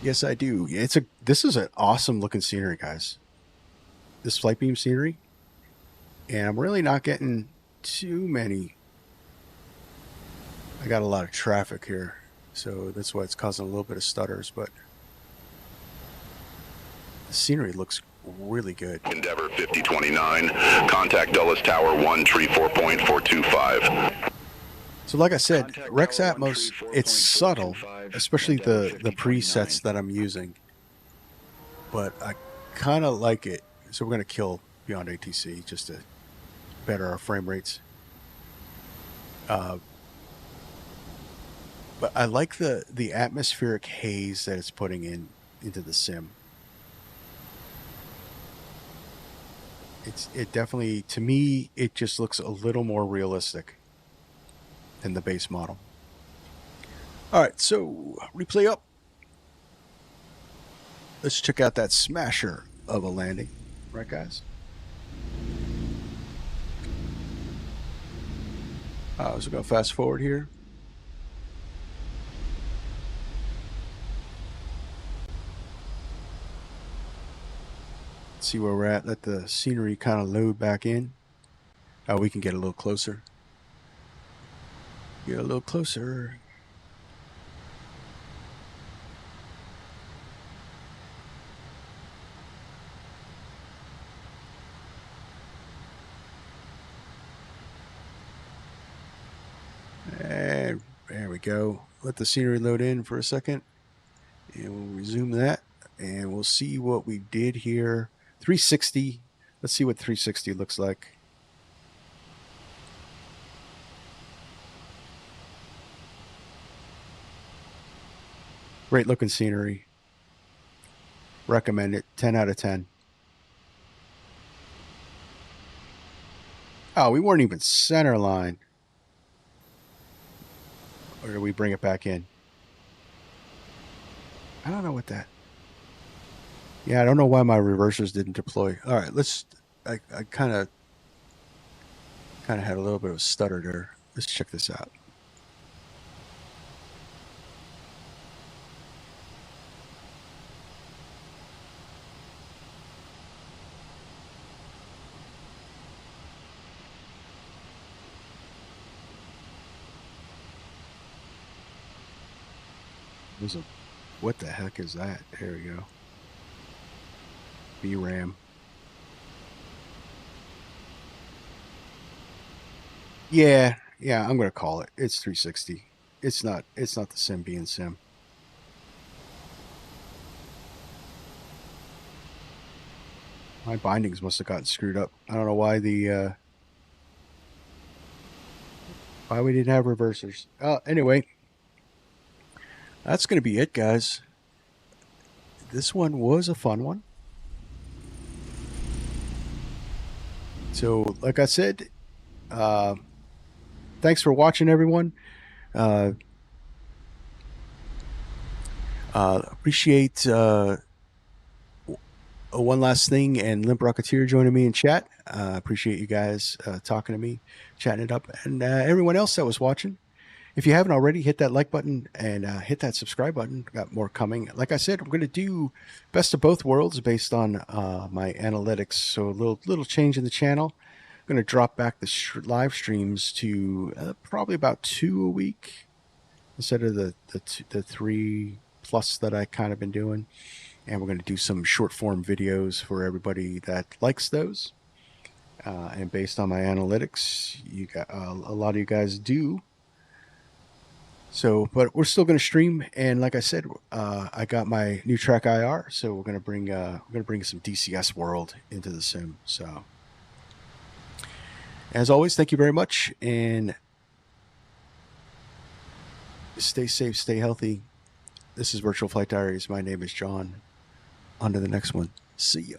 Yes, I do. This is an awesome looking scenery, guys. This flight beam scenery. And I'm really not getting too many. I got a lot of traffic here, so that's why it's causing a little bit of stutters, but the scenery looks really good. Endeavor 5029, contact Dulles Tower 134.425. So like I said, Rex Atmos, it's subtle, especially the presets that I'm using, but I kind of like it. So we're going to kill Beyond ATC just to better our frame rates. But I like the atmospheric haze that it's putting into the sim. It definitely, to me, it just looks a little more realistic than the base model. All right, so replay up. Let's check out that smasher of a landing, right, guys? So we're going to fast forward here. See where we're at. Let the scenery kind of load back in. We can get a little closer. Get a little closer. And there we go. Let the scenery load in for a second. And we'll resume that. And we'll see what we did here. 360. Let's see what 360 looks like. Great looking scenery. Recommend it. 10 out of 10. Oh, we weren't even center line. Or do we bring it back in? I don't know what that. Yeah, I don't know why my reversers didn't deploy. All right, let's. I kind of had a little bit of a stutter there. Let's check this out. What the heck is that? There we go. VRAM. Yeah, I'm gonna call it. It's 360. It's not the sim being sim. My bindings must have gotten screwed up. I don't know why the Why we didn't have reversers. Anyway, that's going to be it, guys. This one was a fun one. So, like I said, thanks for watching, everyone. Appreciate one last thing, and Limp Rocketeer joining me in chat. Appreciate you guys talking to me, chatting it up, and everyone else that was watching. If you haven't already, hit that like button and hit that subscribe button. Got more coming. Like I said, I'm going to do best of both worlds based on my analytics. So a little change in the channel. I'm going to drop back the live streams to probably about 2 a week instead of the 3+ that I kind of been doing. And we're going to do some short form videos for everybody that likes those. And based on my analytics, you got a lot of you guys do. So, but we're still going to stream, and like I said, I got my new track IR, so we're going to bring some DCS world into the sim. So, as always, thank you very much, and stay safe, stay healthy. This is Virtual Flight Diaries. My name is John. On to the next one. See ya.